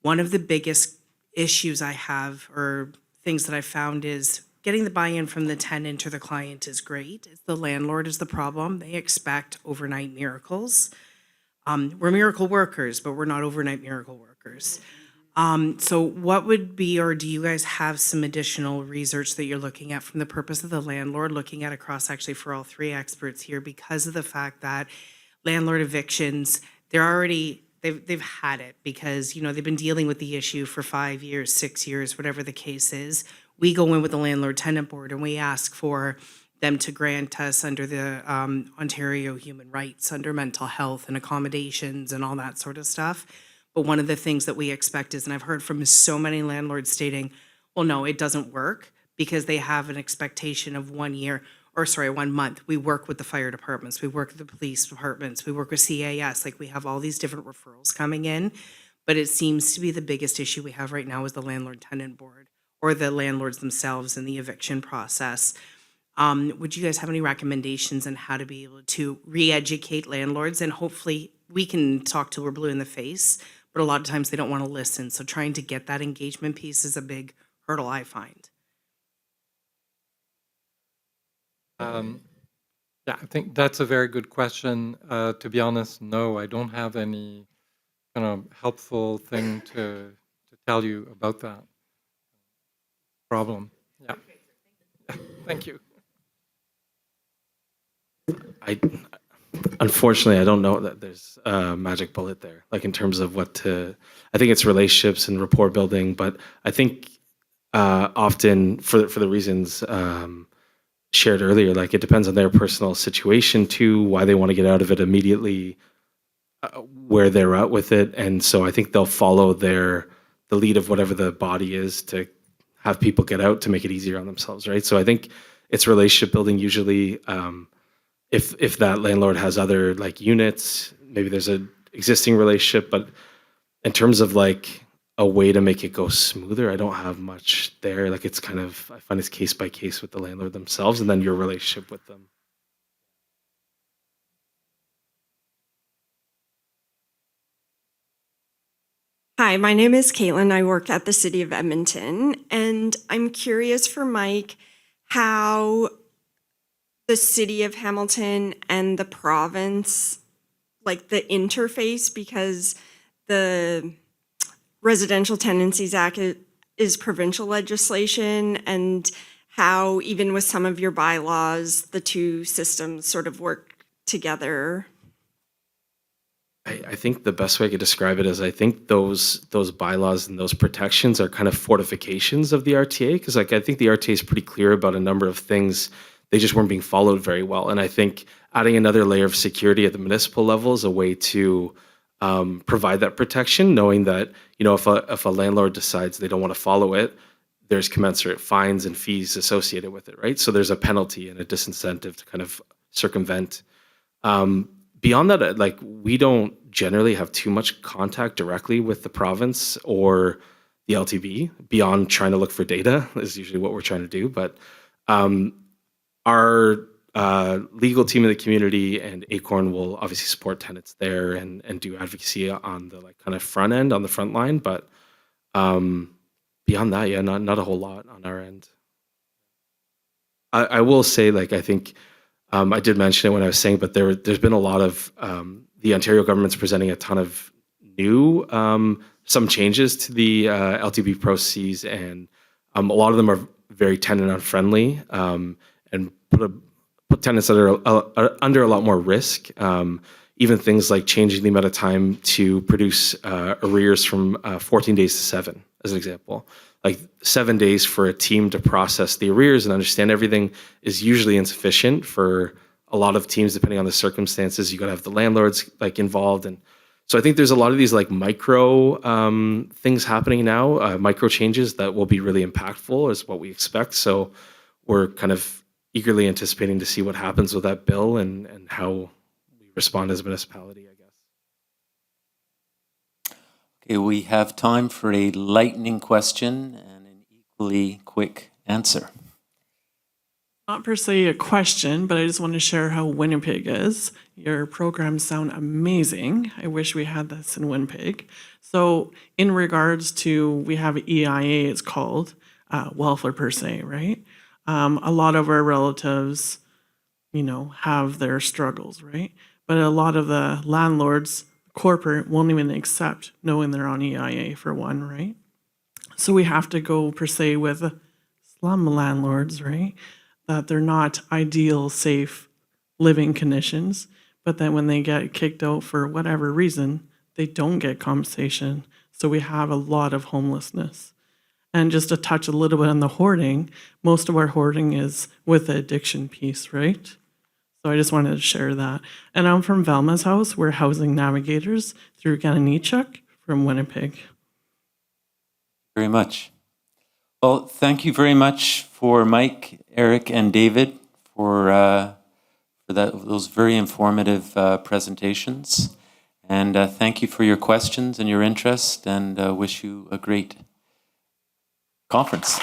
One of the biggest issues I have, or things that I found, is getting the buy-in from the tenant or the client is great. It's the landlord is the problem. They expect overnight miracles. We're miracle workers, but we're not overnight miracle workers. So what would be, or do you guys have some additional research that you're looking at from the purpose of the landlord, looking at across actually for all three experts here, because of the fact that landlord evictions, they've had it because, they've been dealing with the issue for 5 years, 6 years, whatever the case is. We go in with the landlord tenant board and we ask for them to grant us under the Ontario human rights, under mental health and accommodations and all that sort of stuff. But one of the things that we expect is, and I've heard from so many landlords stating, well, no, it doesn't work because they have an expectation of 1 month. We work with the fire departments, we work with the police departments, we work with CAS, like we have all these different referrals coming in. But it seems to be the biggest issue we have right now is the landlord tenant board or the landlords themselves in the eviction process. Would you guys have any recommendations on how to be able to re-educate landlords? And hopefully we can talk till we're blue in the face, but a lot of times they don't want to listen. So trying to get that engagement piece is a big hurdle, I find. Yeah, I think that's a very good question. To be honest, no, I don't have any kind of helpful thing to tell you about that problem. Yeah. Thank you. Unfortunately, I don't know that there's a magic bullet there, like in terms of I think it's relationships and rapport building, but I think often for the reasons shared earlier, like it depends on their personal situation too, why they want to get out of it immediately, where they're at with it. And so I think they'll follow the lead of whatever the body is to have people get out to make it easier on themselves, right? So I think it's relationship building usually. If that landlord has other like units, maybe there's an existing relationship, but in terms of like a way to make it go smoother, I don't have much there. Like it's kind of, I find it's case by case with the landlord themselves and then your relationship with them. Hi, my name is Caitlin. I work at the City of Edmonton, and I'm curious for Mike how the City of Hamilton and the province, like the interface, because the Residential Tenancies Act is provincial legislation, and how even with some of your bylaws, the two systems sort of work together. I think the best way I could describe it is I think those bylaws and those protections are kind of fortifications of the RTA, because like I think the RTA is pretty clear about a number of things. They just weren't being followed very well. And I think adding another layer of security at the municipal level is a way to provide that protection, knowing that, if a landlord decides they don't want to follow it, there's commensurate fines and fees associated with it, right? So there's a penalty and a disincentive to kind of circumvent. Beyond that, like we don't generally have too much contact directly with the province or the LTB beyond trying to look for data is usually what we're trying to do. But our legal team in the community and Acorn will obviously support tenants there and do advocacy on the like kind of front end, on the front line. But beyond that, yeah, not a whole lot on our end. I will say, like, I think I did mention it when I was saying, but there's been a lot of the Ontario government's presenting a ton of new, some changes to the LTB proceeds, and a lot of them are very tenant unfriendly, and put tenants that are under a lot more risk. Even things like changing the amount of time to produce arrears from 14 days to 7, as an example. Like 7 days for a team to process the arrears and understand everything is usually insufficient for a lot of teams, depending on the circumstances. You got to have the landlords like involved, and so I think there's a lot of these like micro things happening now, micro changes that will be really impactful, is what we expect. So we're kind of eagerly anticipating to see what happens with that bill and how we respond as a municipality, I guess. Okay, we have time for a lightning question and an equally quick answer. Not per se a question, but I just want to share how Winnipeg is. Your programs sound amazing. I wish we had this in Winnipeg. So in regards to, we have EIA, it's called, welfare per se, right? A lot of our relatives, have their struggles, right? But a lot of the landlords, corporate, won't even accept knowing they're on EIA for one, right? So we have to go per se with slum landlords, right? That they're not ideal, safe living conditions, but then when they get kicked out for whatever reason, they don't get compensation. So we have a lot of homelessness. And just to touch a little bit on the hoarding, most of our hoarding is with the addiction piece, right? So I just wanted to share that. And I'm from Velma's house. We're housing navigators through Gananichuk from Winnipeg. Very much. Well, thank you very much for Mike, Eric, and David for those very informative presentations. And thank you for your questions and your interest, and wish you a great conference.